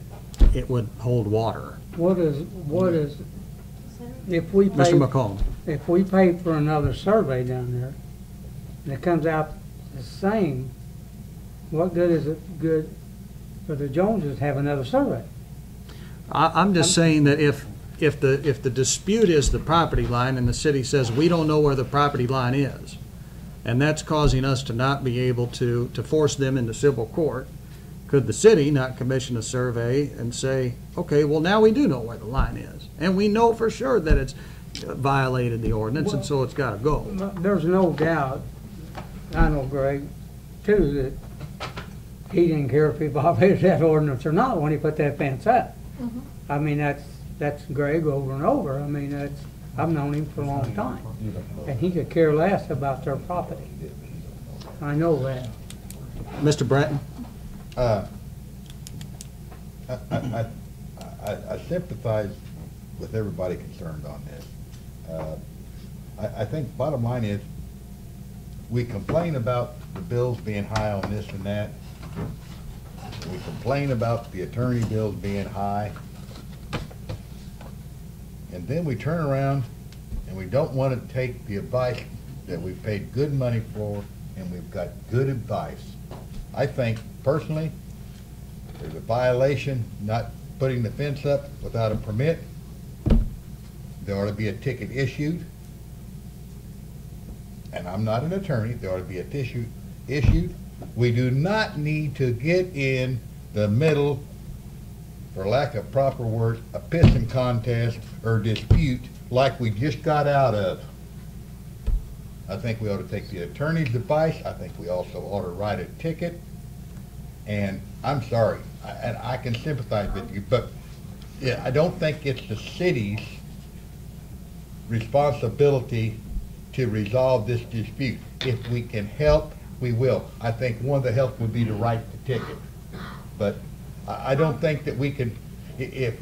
it would hold water. What is, if we pay, Mr. McComb. if we pay for another survey down there, and it comes out the same, what good is it good for the Joneses to have another survey? I'm just saying that if the dispute is the property line and the city says we don't know where the property line is, and that's causing us to not be able to force them into civil court, could the city not commission a survey and say, okay, well, now we do know where the line is, and we know for sure that it's violated the ordinance, and so it's got to go. There's no doubt, I know Greg, too, that he didn't care if he violated that ordinance or not when he put that fence up. Mhm. I mean, that's Greg over and over. I mean, I've known him for a long time. And he could care less about their property. I know that. Mr. Bratton? I sympathize with everybody concerned on this. I think bottom line is, we complain about the bills being high on this and that. We complain about the attorney bills being high. And then we turn around and we don't want to take the advice that we've paid good money for, and we've got good advice. I think personally, there's a violation not putting the fence up without a permit. There ought to be a ticket issued. And I'm not an attorney, there ought to be a ticket issued. We do not need to get in the middle, for lack of proper words, a pissing contest or dispute like we just got out of. I think we ought to take the attorney's advice. I think we also ought to write a ticket. And I'm sorry, and I can sympathize with you, but yeah, I don't think it's the city's responsibility to resolve this dispute. If we can help, we will. I think one of the help would be to write the ticket. But I don't think that we can, if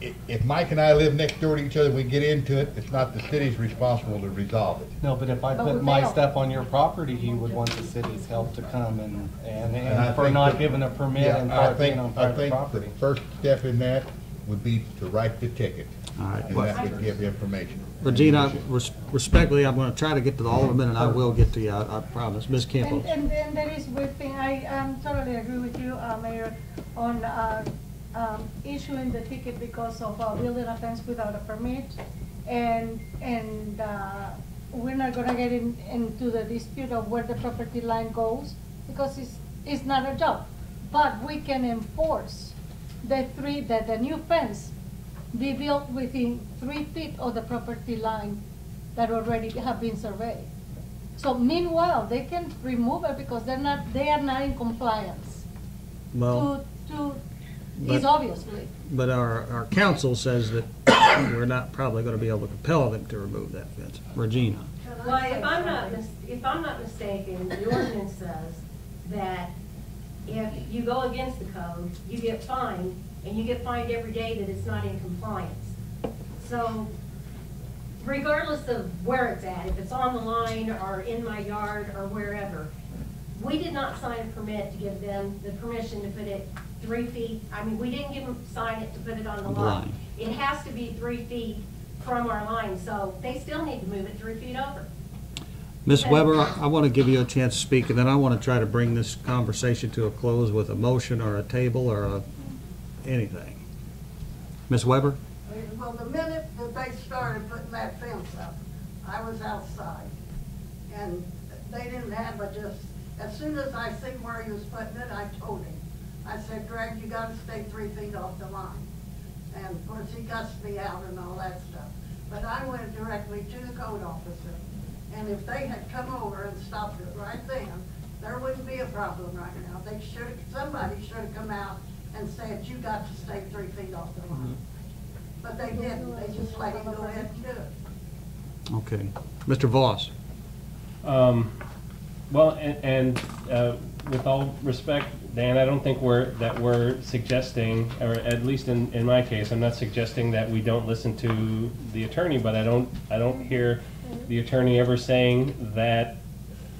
if Mike and I live next door to each other, we get into it, it's not the city's responsible to resolve it. No, but if I But put we my failed. stuff on your property, you would want the city's help to come And I and for think not that- giving a permit Yeah, and I being think, on I private think property. the first step in that would be to write the ticket. All right. And that would give information. Regina, respectfully, I'm going to try to get to all of them, and I will get to you, I promise. Ms. Campbell? And then there is one thing, I totally agree with you, Mayor, on issuing the ticket because of building a fence without a permit. And we're not gonna get into the dispute of where the property line goes because it's not a job. But we can enforce that the new fence be built within 3 feet of the property line that already have been surveyed. So meanwhile, they can remove it because they are not in compliance. Well, Is obviously. but our council says that we're not probably going to be able to compel them to remove that fence. Regina? Well, if I'm not mistaken, the ordinance says that if you go against the code, you get fined, and you get fined every day that it's not in compliance. So regardless of where it's at, if it's on the line or in my yard or wherever, we did not sign a permit to give them the permission to put it 3 feet. I mean, we didn't give them, sign it to put it on the line. It has to be 3 feet from our line, so they still need to move it 3 feet over. Ms. Weber, I want to give you a chance to speak, and then I want to try to bring this conversation to a close with a motion or a table or anything. Ms. Weber? Well, the minute that they started putting that fence up, I was outside. And they didn't have as soon as I seen where he was putting it, I told him. I said, Greg, you gotta stay 3 feet off the line. And of course, he cussed me out and all that stuff. But I went directly to the code officer. And if they had come over and stopped it right then, there wouldn't be a problem right now. Somebody should have come out and said, you got to stay 3 feet off the line. But they didn't. They just let him go ahead and do it. Okay. Mr. Voss? Well, and with all respect, Dan, I don't think we're suggesting, or at least in my case, I'm not suggesting that we don't listen to the attorney, but I don't hear the attorney ever saying that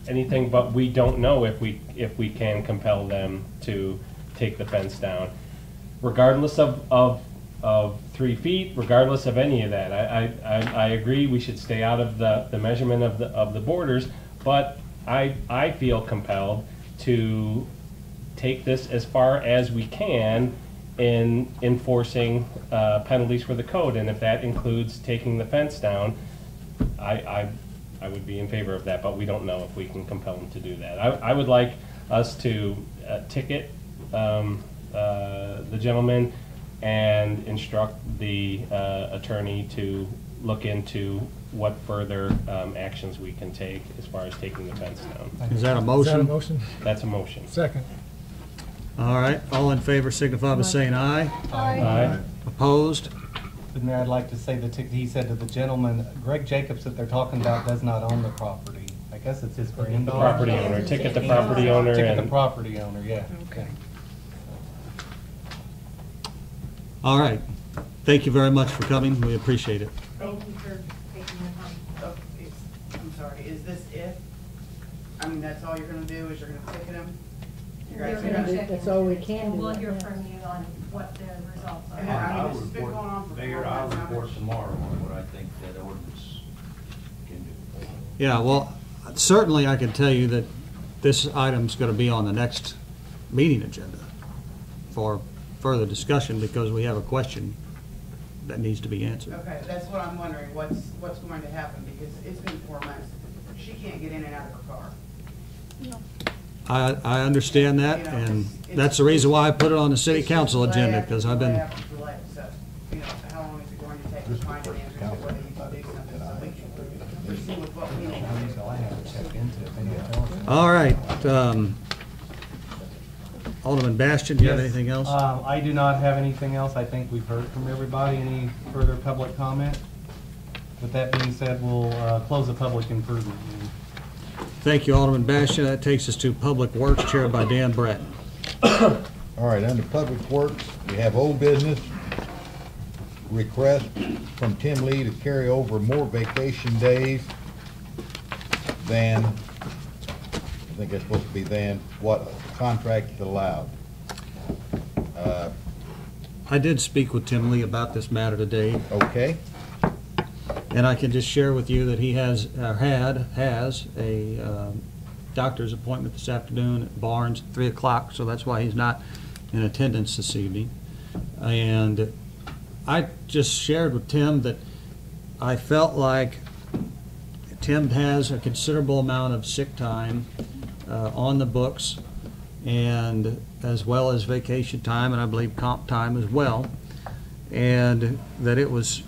anything but we don't know if we can compel them to take the fence down, regardless of 3 feet, regardless of any of that. I agree we should stay out of the measurement of the borders, but I feel compelled to take this as far as we can in enforcing penalties for the code, and if that includes taking the fence down, I would be in favor of that, but we don't know if we can compel them to do that. I would like us to ticket the gentleman and instruct the attorney to look into what further actions we can take as far as taking the fence down. Is that a motion? Is that a motion? That's a motion. Second. All right. All in favor signify by saying aye. Aye. Opposed? But Mayor, I'd like to say that he said to the gentleman, Greg Jacobs that they're talking about does not own the property. I guess it's his granddaughter. The property owner. Ticket the property owner. Ticket the and property owner, yeah. Okay. All right. Thank you very much for coming. We appreciate it. Thank you for taking the time. Oh, I'm sorry, is this if? I mean, that's all you're gonna do, is you're gonna ticket them? You guys are gonna check? That's all we can And do. we'll hear from you on what the results are. Yeah, I mean, I'll this has been report, going on for Mayor, 4 I'll months. report tomorrow on what I think that ordinance can do. Yeah, well, certainly I can tell you that this item's going to be on the next meeting agenda for further discussion because we have a question that needs to be answered. Okay, that's what I'm wondering, what's going to happen, because it's been 4 months. She can't get in and out of her car. No. I understand that, and that's the reason why I put it on the city council agenda, because I've been, So, you know, how long is it going to take to find an answer to whether you can do something so we can proceed with what we need to do? So I have to check into it. If anyone tells me. all right. Alderman Bastian, do you have Yes. anything else? I do not have anything else. I think we've heard from everybody. Any further public comment? With that being said, we'll close the public improvement meeting. Thank you, Alderman Bastian. That takes us to Public Works, chaired by Dan Bratton. All right, under Public Works, we have old business. request from Tim Lee to carry over more vacation days than, I think it's supposed to be than what contract is allowed. I did speak with Tim Lee about this matter today. Okay. And I can just share with you that he has a doctor's appointment this afternoon at Barnes at 3 o'clock, so that's why he's not in attendance this evening. And I just shared with Tim that I felt like Tim has a considerable amount of sick time on the books, and as well as vacation time, and I believe comp time as well, and that it was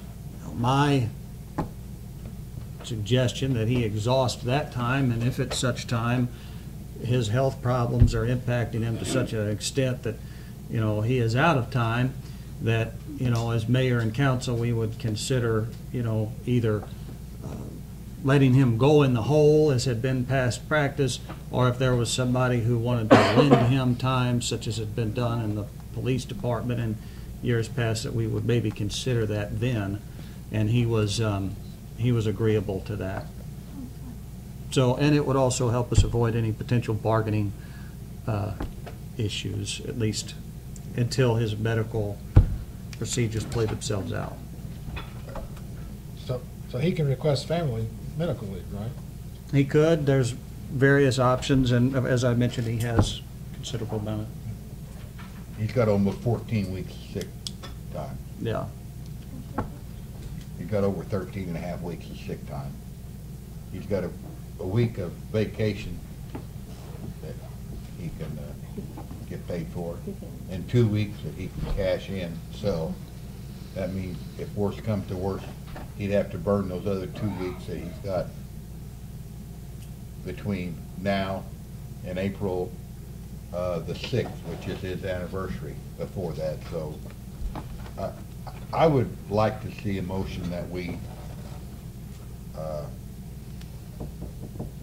my suggestion that he exhaust that time, and if at such time his health problems are impacting him to such an extent that, you know, he is out of time, that, you know, as mayor and council, we would consider, you know, either letting him go in the hole as had been past practice, or if there was somebody who wanted to lend him time, such as had been done in the police department in years past, that we would maybe consider that then. And he was agreeable to that. So, and it would also help us avoid any potential bargaining issues, at least until his medical procedures play themselves out. So he can request family medical leave, right? He could. There's various options, and as I mentioned, he has considerable amount of. He's got almost 14 weeks sick time. Yeah. He's got over 13 and a half weeks of sick time. He's got a week of vacation that he can get paid for, and 2 weeks that he can cash in. So that means if worse comes to worse, he'd have to burn those other 2 weeks that he's got between now and April the 6th, which is his anniversary before that. So I would like to see a motion that we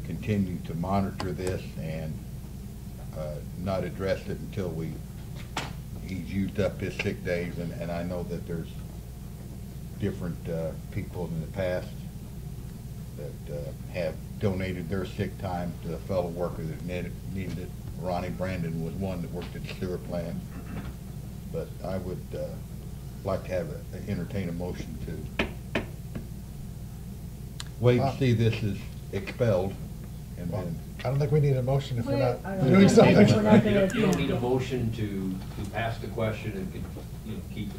continue to monitor this and not address it until he's used up his sick days. And I know that there's different people in the past that have donated their sick time to a fellow worker that needed it. Ronnie Brandon was one that worked at the sewer plant. But I would like to entertain a motion to wait and see this is expelled, and then. I don't think we need a motion if we're not You doing something. don't need a motion to pass the question and keep it,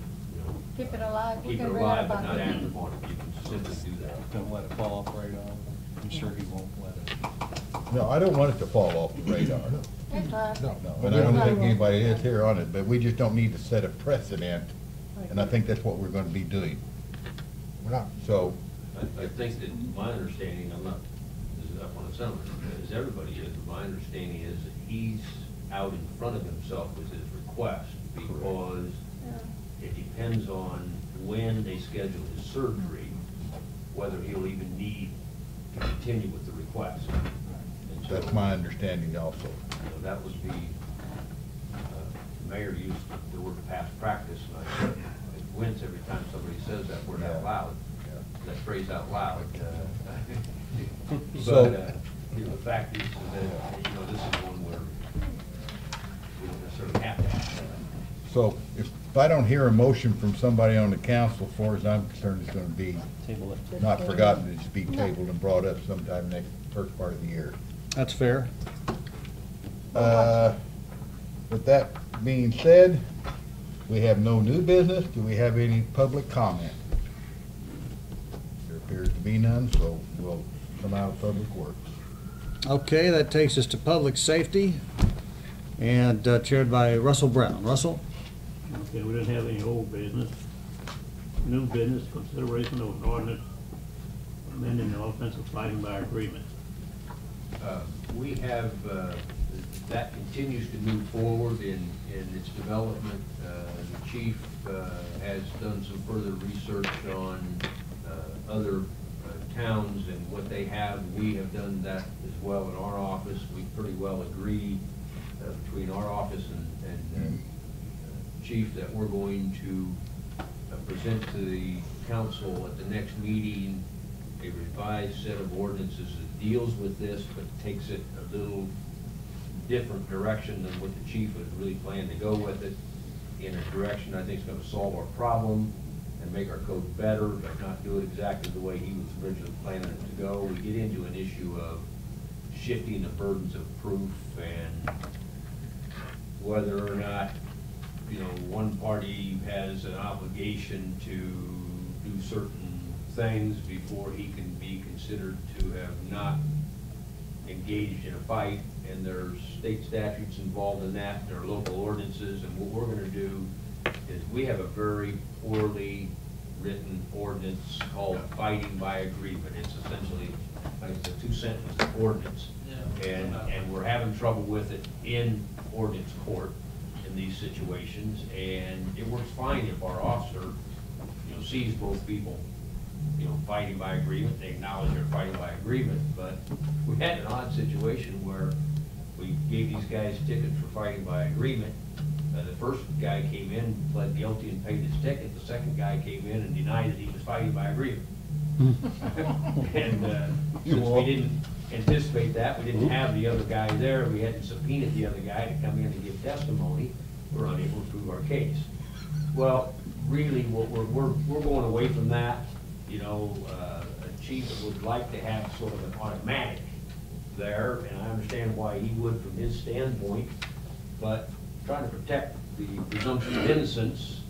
Keep it alive. We keep it can read alive, but about not it. act upon it. You can simply do that. Don't let it fall off radar. I'm sure he won't let it. No, I don't want it to fall off the radar. It's fine. No. No, and I don't think anybody is here on it, but we just don't need to set a precedent, and I think that's what we're going to be doing. We're not. So. I think that my understanding, I'm not, this is up on the summit, as everybody is, but my understanding is that he's out in front of himself with his request, because it depends on when they schedule his surgery, whether he'll even need to continue with the request. And so, That's my understanding also. that would be, the mayor used the word past practice, and I wince every time somebody says that word out loud, that phrase out loud. So- But, the fact is that, this is one where we don't necessarily have to have that. So if I don't hear a motion from somebody on the council, as far as I'm concerned, it's going to be Table it. not forgotten, it's be tabled and brought up sometime next first part of the year. That's fair. With that being said, we have no new business. Do we have any public comment? There appears to be none, so we'll come out of Public Works. Okay, that takes us to public safety, and chaired by Russell Brown. Russell? Okay, we didn't have any old business. New business, consideration of an ordinance amending the offensive fighting by agreement. We have, that continues to move forward in its development. The chief has done some further research on other towns and what they have. We have done that as well in our office. We pretty well agreed between our office and chief that we're going to present to the council at the next meeting a revised set of ordinances that deals with this, but takes it a little different direction than what the chief was really planning to go with it, in a direction I think is gonna solve our problem and make our code better, but not do it exactly the way he was originally planning it to go. We get into an issue of shifting the burdens of proof and whether or not, you know, one party has an obligation to do certain things before he can be considered to have not engaged in a fight, and there's state statutes involved in that, there are local ordinances, and what we're gonna do is we have a very poorly written ordinance called fighting by agreement. It's essentially, like, it's a two-sentence ordinance. And we're having trouble with it in ordinance court in these situations, and it works fine if our officer, you know, sees both people, you know, fighting by agreement, they acknowledge they're fighting by agreement, but we had an odd situation where we gave these guys tickets for fighting by agreement. The first guy came in, pled guilty and paid his ticket. The second guy came in and denied that he was fighting by agreement. And since we didn't anticipate that, we didn't have the other guy there, we hadn't subpoenaed the other guy to come in and give testimony, we're unable to prove our case. Well, really, what we're going away from that. You know, a chief would like to have sort of an automatic there, and I understand why he would from his standpoint, but trying to protect the presumption of innocence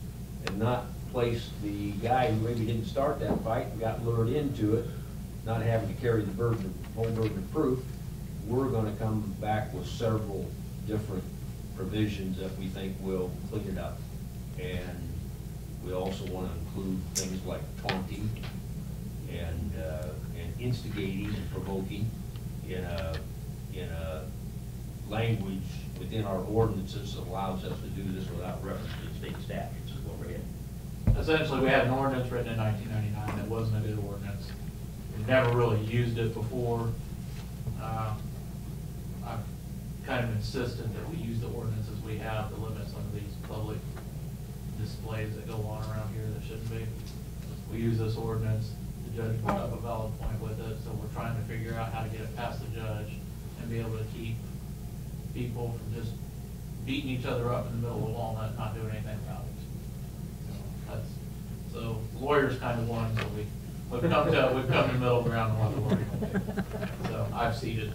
and not place the guy who maybe didn't start that fight and got lured into it, not having to carry the whole burden of proof, we're gonna come back with several different provisions that we think will clean it up. And we also wanna include things like taunting and instigating and provoking in a language within our ordinances that allows us to do this without reference to state statutes is what we're in. Essentially, we had an ordinance written in 1999 that wasn't a good ordinance. We never really used it before. I've kind of insisted that we use the ordinances we have to limit some of these public displays that go on around here that shouldn't be. We use this ordinance, the judge brought up a valid point with it, so we're trying to figure out how to get it past the judge and be able to keep people from just beating each other up in the middle of Walnut, not doing anything about it. So lawyers kind of won, so we've come to middle ground on what the lawyer will do. So I've ceded.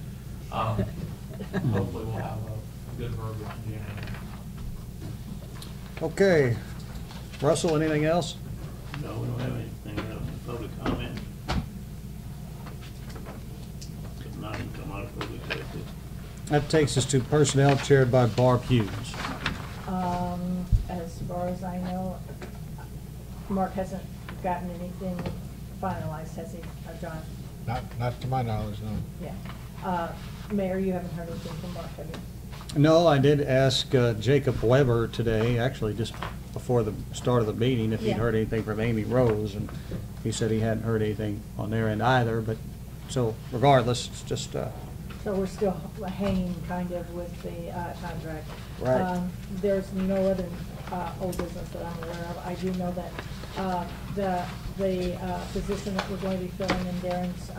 Hopefully we'll have a good verbiage in January. Okay. Russell, anything else? No, we don't have anything else in public comment. If not, you come out of public safety. That takes us to personnel chaired by Barb Hughes. As far as I know, Mark hasn't gotten anything finalized, has he, John? Not to my knowledge, no. Yeah. Mayor, you haven't heard anything from Mark, have you? No, I did ask Jacob Weber today, actually just before the start of the meeting, if he'd heard anything from Amy Rose, and he said he hadn't heard anything on their end either, but, so regardless, it's just... So we're still hanging kind of with the contract. Right. There's no other old business that I'm aware of. I do know that the position that we're going to be filling in Darren's,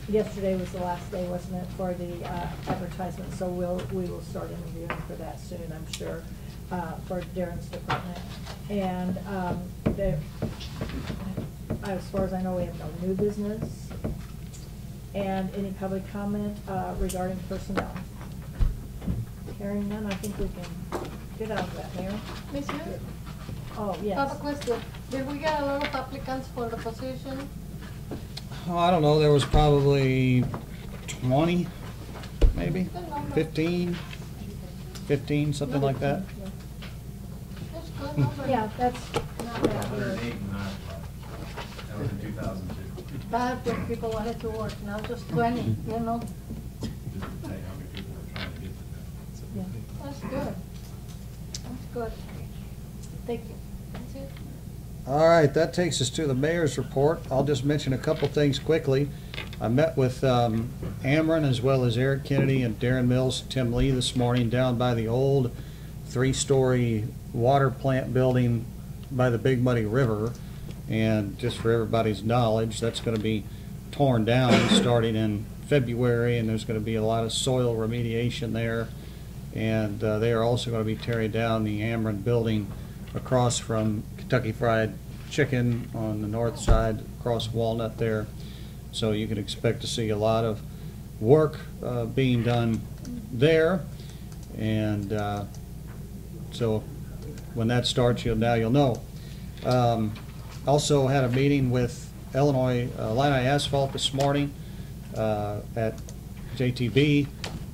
yesterday was the last day, wasn't it, for the advertisement? So we will start interviewing for that soon, I'm sure, for Darren's department. And as far as I know, we have no new business. And any public comment regarding personnel? Hearing none, I think we can get out of that, Mayor. Miss Mayor? Oh, yes. I have a question. Did we get a lot of applicants for the position? Oh, I don't know, there was probably 20, maybe, 15, something like that. That's good number. Yeah, that's not bad. 108 and 9. That was in 2002. That's when people wanted to work, now just 20, you know? Just to tell you how many people are trying to get to that. Yeah, that's good. That's good. Thank you. That's it. All right, that takes us to the mayor's report. I'll just mention a couple things quickly. I met with Ameren as well as Eric Kennedy and Darren Mills, Tim Lee this morning down by the old 3-story water plant building by the Big Muddy River. And just for everybody's knowledge, that's going to be torn down starting in February, and there's going to be a lot of soil remediation there. And they are also going to be tearing down the Ameren building across from Kentucky Fried Chicken on the north side, across Walnut there. So you can expect to see a lot of work being done there. And so when that starts, you'll know. Also had a meeting with Illinois Illini Asphalt this morning at JTB,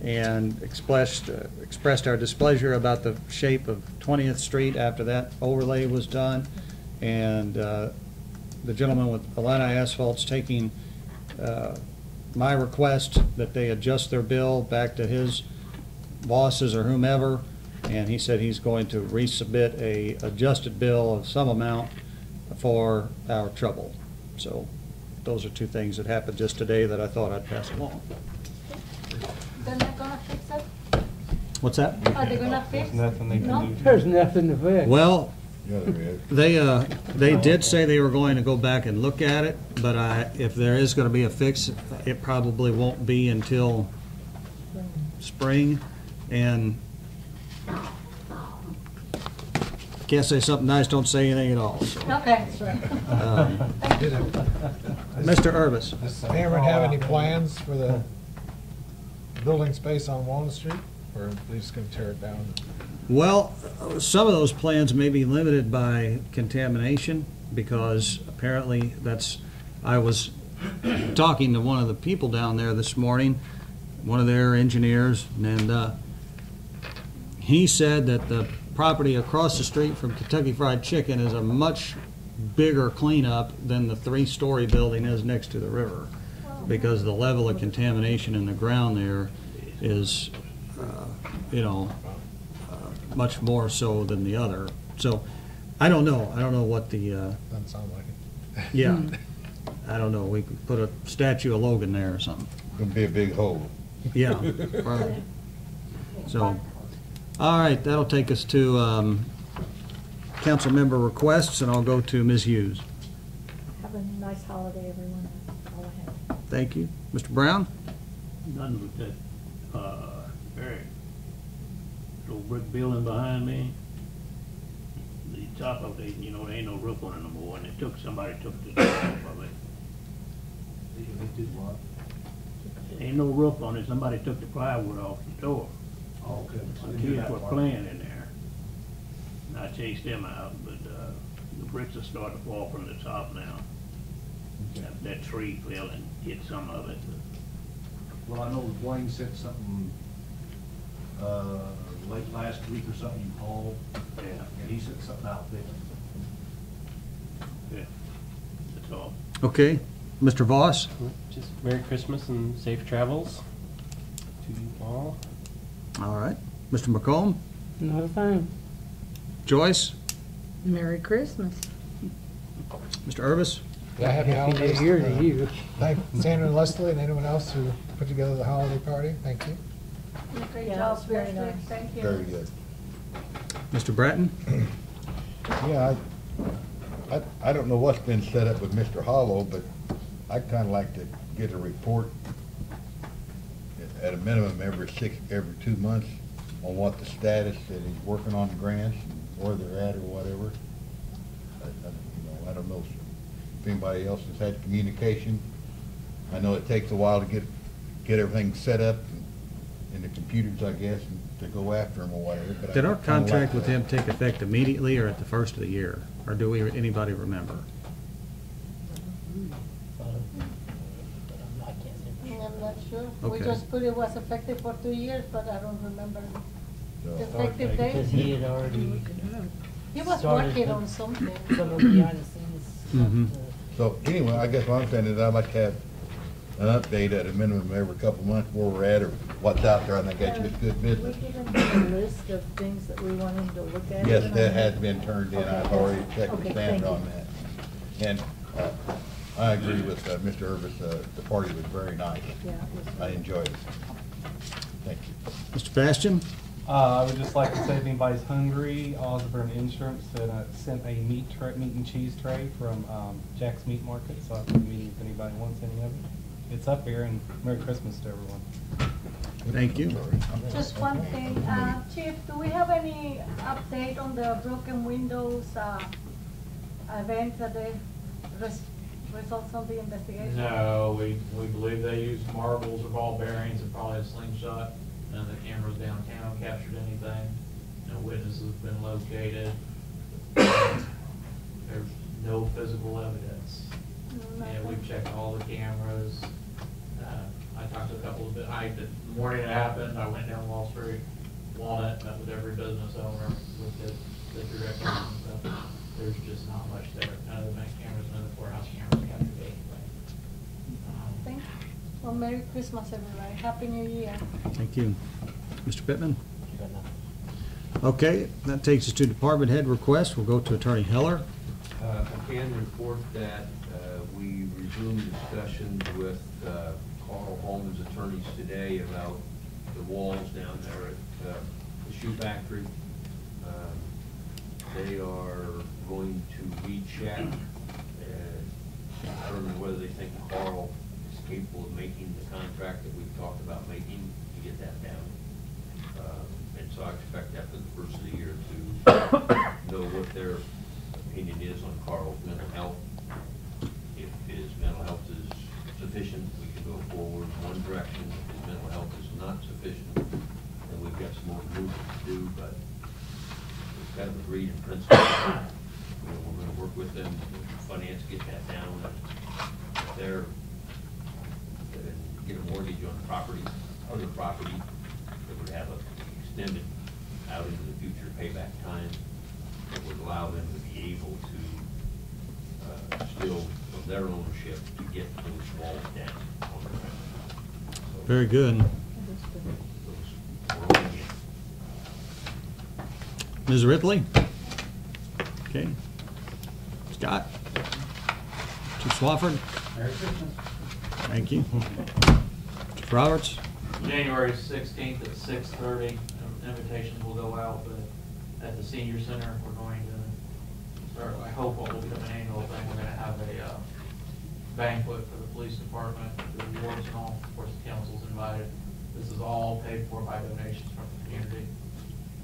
and expressed our displeasure about the shape of 20th Street after that overlay was done. And the gentleman with Illini Asphalt's taking my request that they adjust their bill back to his bosses or whomever, and he said he's going to resubmit a adjusted bill of some amount for our trouble. So those are two things that happened just today that I thought I'd pass along. They're not gonna fix it? What's that? Are they gonna fix? There's nothing they No? can do. There's nothing to fix. Well, Yeah, there is. they did say they were going to go back and look at it, but if there is going to be a fix, it probably won't be until spring. And can't say something nice, don't say anything at all. So. Okay, sure. Mr. Urbis. Does Ameren have any plans for the building space on Walnut Street, or are they just gonna tear it down? Well, some of those plans may be limited by contamination, because apparently I was talking to one of the people down there this morning, one of their engineers, and he said that the property across the street from Kentucky Fried Chicken is a much bigger cleanup than the three-story building is next to the river, because the level of contamination in the ground there is, much more so than the other. So I don't know. I don't know what the. Doesn't sound like it. Yeah. I don't know. We could put a statue of Logan there or something. Gonna be a big hole. Yeah. Right. So, all right, that'll take us to council member requests, and I'll go to Ms. Hughes. Have a nice holiday, everyone. That's all I have. Thank you. Mr. Brown? None with that, very old brick building behind me. The top of it, there ain't no roof on it no more, and somebody took the top of it. They did what? Ain't no roof on it, somebody took the plywood off the door. Oh, okay. I The didn't hear kids that were part. playing in there. And I chased them out, but, the bricks are starting to fall from the top now. That tree fell and hit some of it. Well, I know Dwayne said something, late last week or something, you called, Yeah, and he said something out there. yeah, that's all. Okay. Mr. Voss? Just Merry Christmas and safe travels to you all. All right. Mr. McComb? Not a thing. Joyce? Merry Christmas. Mr. Urbis? Yeah, happy holidays. New Year to you. Thank Sandra and Leslie and anyone else who put together the holiday party. Thank you. Great Yeah, job, that's very Leslie. nice. Thank you. Very good. Mr. Bratton? Yeah, I don't know what's been set up with Mr. Hollow, but I'd kind of like to get a report at a minimum every 2 months on what the status that he's working on the grants and where they're at or whatever. I don't know if anybody else has had communication. I know it takes a while to get everything set up in the computers, I guess, and to go after them or whatever. But Did I'd our kinda contract like with him take effect immediately or at the first of the year? Or do anybody remember? I'm not sure. We Okay. just put it was effective for 2 years, but I don't remember So- the effective date. Because he had already He was started working the- on something. some of the behind the scenes Mhm. stuff So anyway, I guess what I'm saying is I'd like to have an update at a minimum every couple of months where we're at or what's out there. I think that's just good We business. give him a list of things that we want him to look at. Yes, that has been turned in. I've already checked with Okay, Sandra thank on that. And I agree with Mr. Urbis, the party was very nice. Yeah, it was I enjoyed it. Thank you. Mr. Bastian? I would just like to say if anybody's hungry, Osborne Insurance sent a meat and cheese tray from Jack's Meat Market, so I'll be meeting if anybody wants any of it. It's up here, and Merry Christmas to everyone. Thank you. Just one thing, Chief, do we have any update on the broken windows event that they results of the investigation? No, we believe they used marbles or ball bearings and probably a slingshot. None of the cameras downtown captured anything. No witnesses have been located. There's no physical evidence. And we've checked all the cameras. I talked to a couple of the morning it happened, I went down Wall Street, Walnut, met with every business owner, looked at the directors and stuff. There's just not much there. None of the bank cameras, none of the courthouse cameras captured anything. Thank you. Well, Merry Christmas, everybody. Happy New Year. Thank you. Mr. Pittman? Okay, that takes us to department head requests. We'll go to Attorney Heller. I can report that we resumed discussions with Carl Holman's attorneys today about the walls down there at the shoe factory. They are going to recheck and determine whether they think Carl is capable of making the contract that we've talked about making to get that down. And so I expect after the first of the year to know what their opinion is on Carl's mental health. If his mental health is sufficient, we can go forward in one direction. If his mental health is not sufficient, then we've got some more movement to do, but we've got to agree in principle. We're going to work with them, finance, get that down. If they're get a mortgage on property, other property that would have a extended out into the future payback time that would allow them to be able to still, from their ownership, to get those walls down on the ground. So Very good. Ms. Ripley? Okay. Scott? Chief Swafford? Merry Christmas. Thank you. Chief Roberts? January 16th at 6:30, invitations will go out, but at the senior center, we're going to start, I hope what will become an annual thing, we're going to have a banquet for the police department, the awards and all, of course, the council's invited. This is all paid for by donations from the community.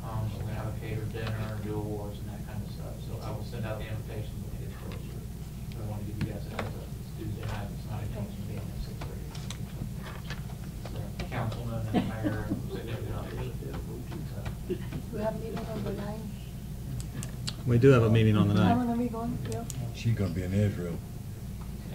We're going to have a catered dinner, do awards and that kind of stuff. So I will send out the invitations when it gets closer. I want to give you guys a heads up. It's Tuesday night, it's not a council meeting at 6:30. So councilman and mayor and significant others. We have meeting on the 9th. We do have a meeting on the I'm 9th. gonna be going, yeah. She's gonna be in Israel.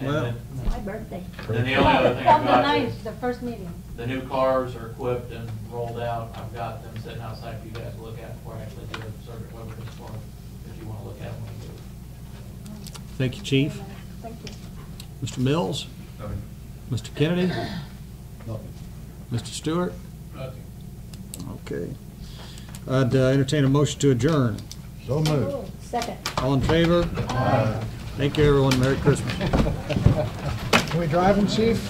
Well, It's my birthday. Then the only other thing On the I've got 9th, is the first meeting. the new cars are equipped and rolled out. I've got them sitting outside for you guys to look at before I actually do a circuit weather for them, if you want to look at them when you do it. thank you, Chief. Thank you. Mr. Mills? Mr. Kennedy? Mr. Stewart? Okay. I'd entertain a motion to adjourn. So moved. Second. All in favor? Aye. Thank you, everyone. Merry Christmas. Can we drive them, Chief?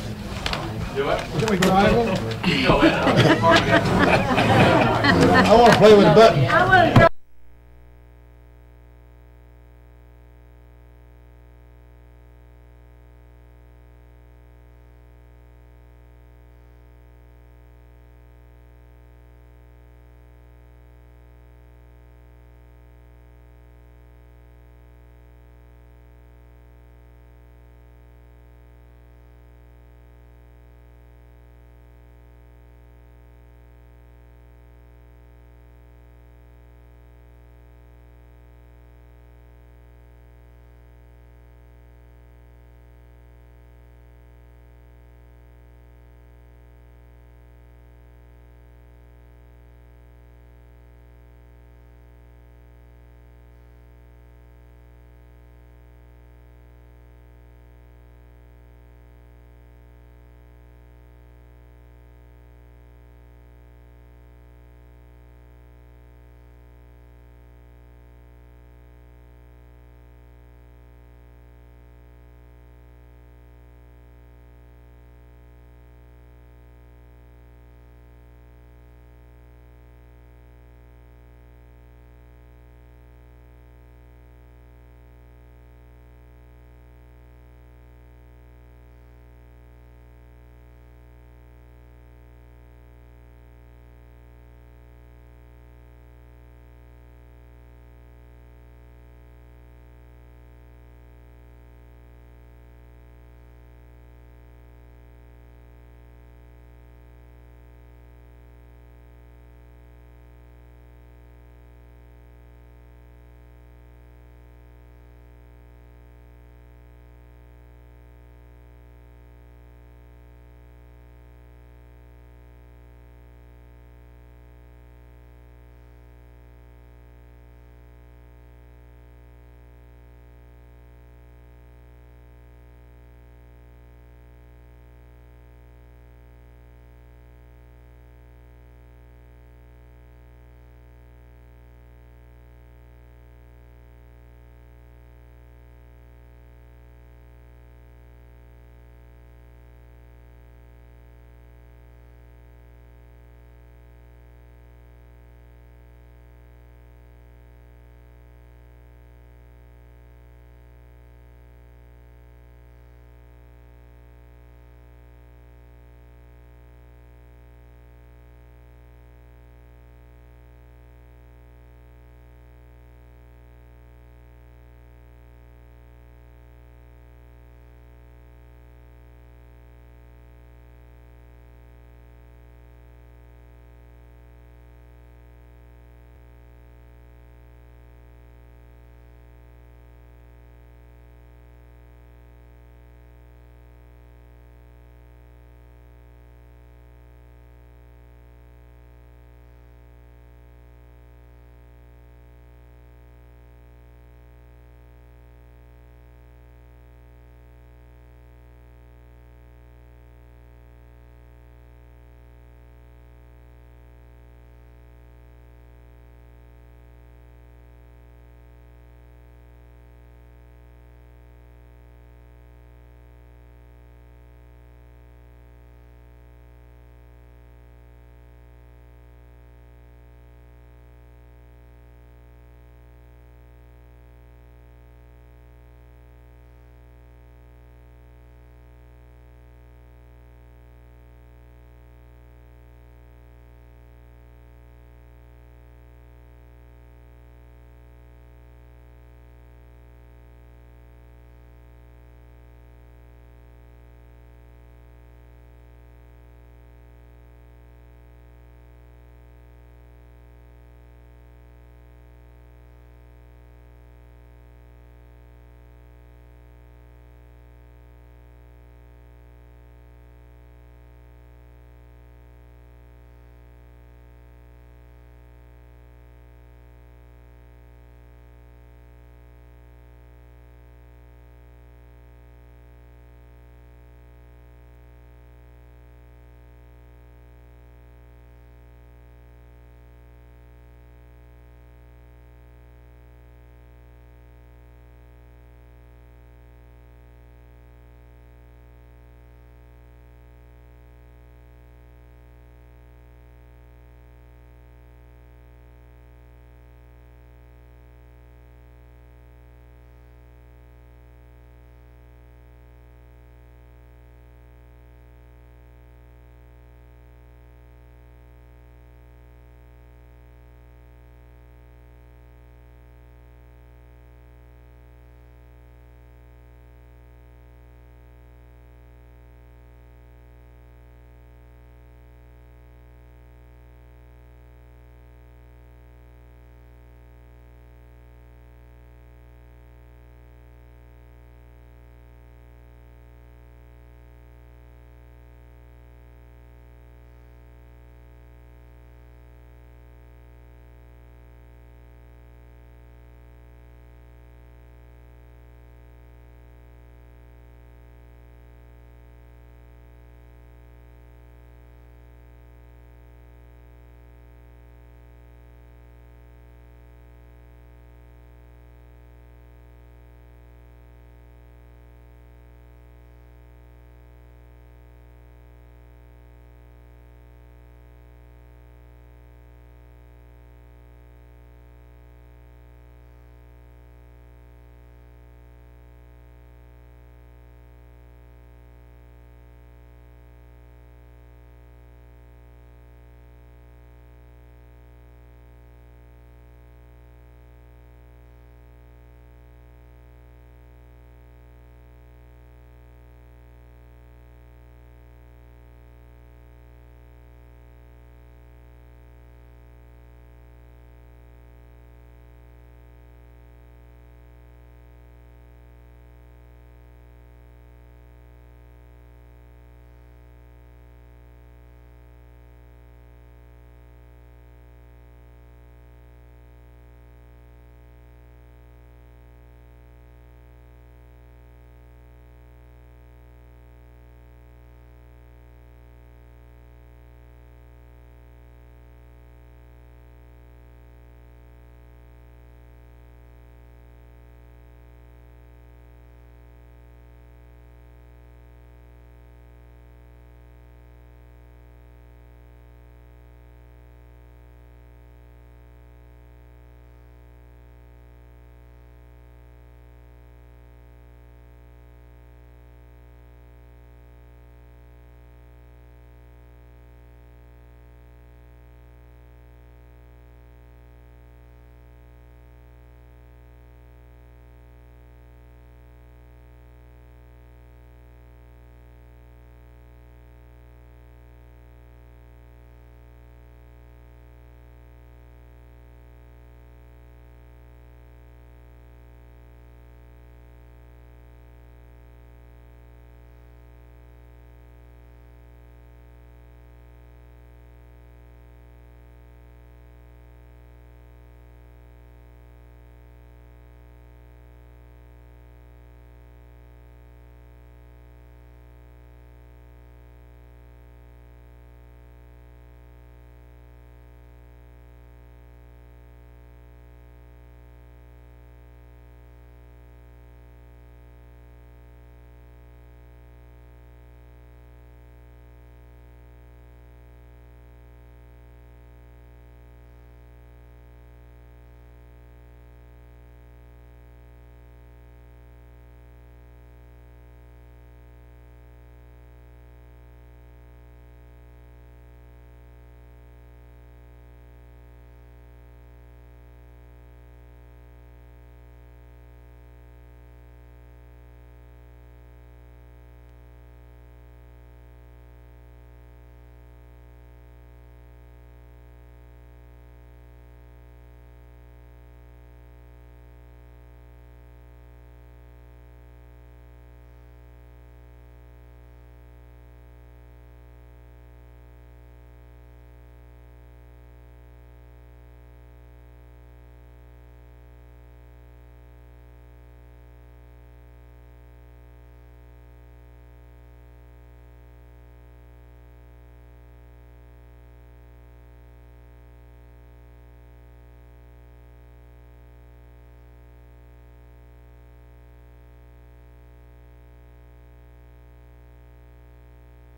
Do it? Can we drive them? You go ahead. I wanna play with the button. I want to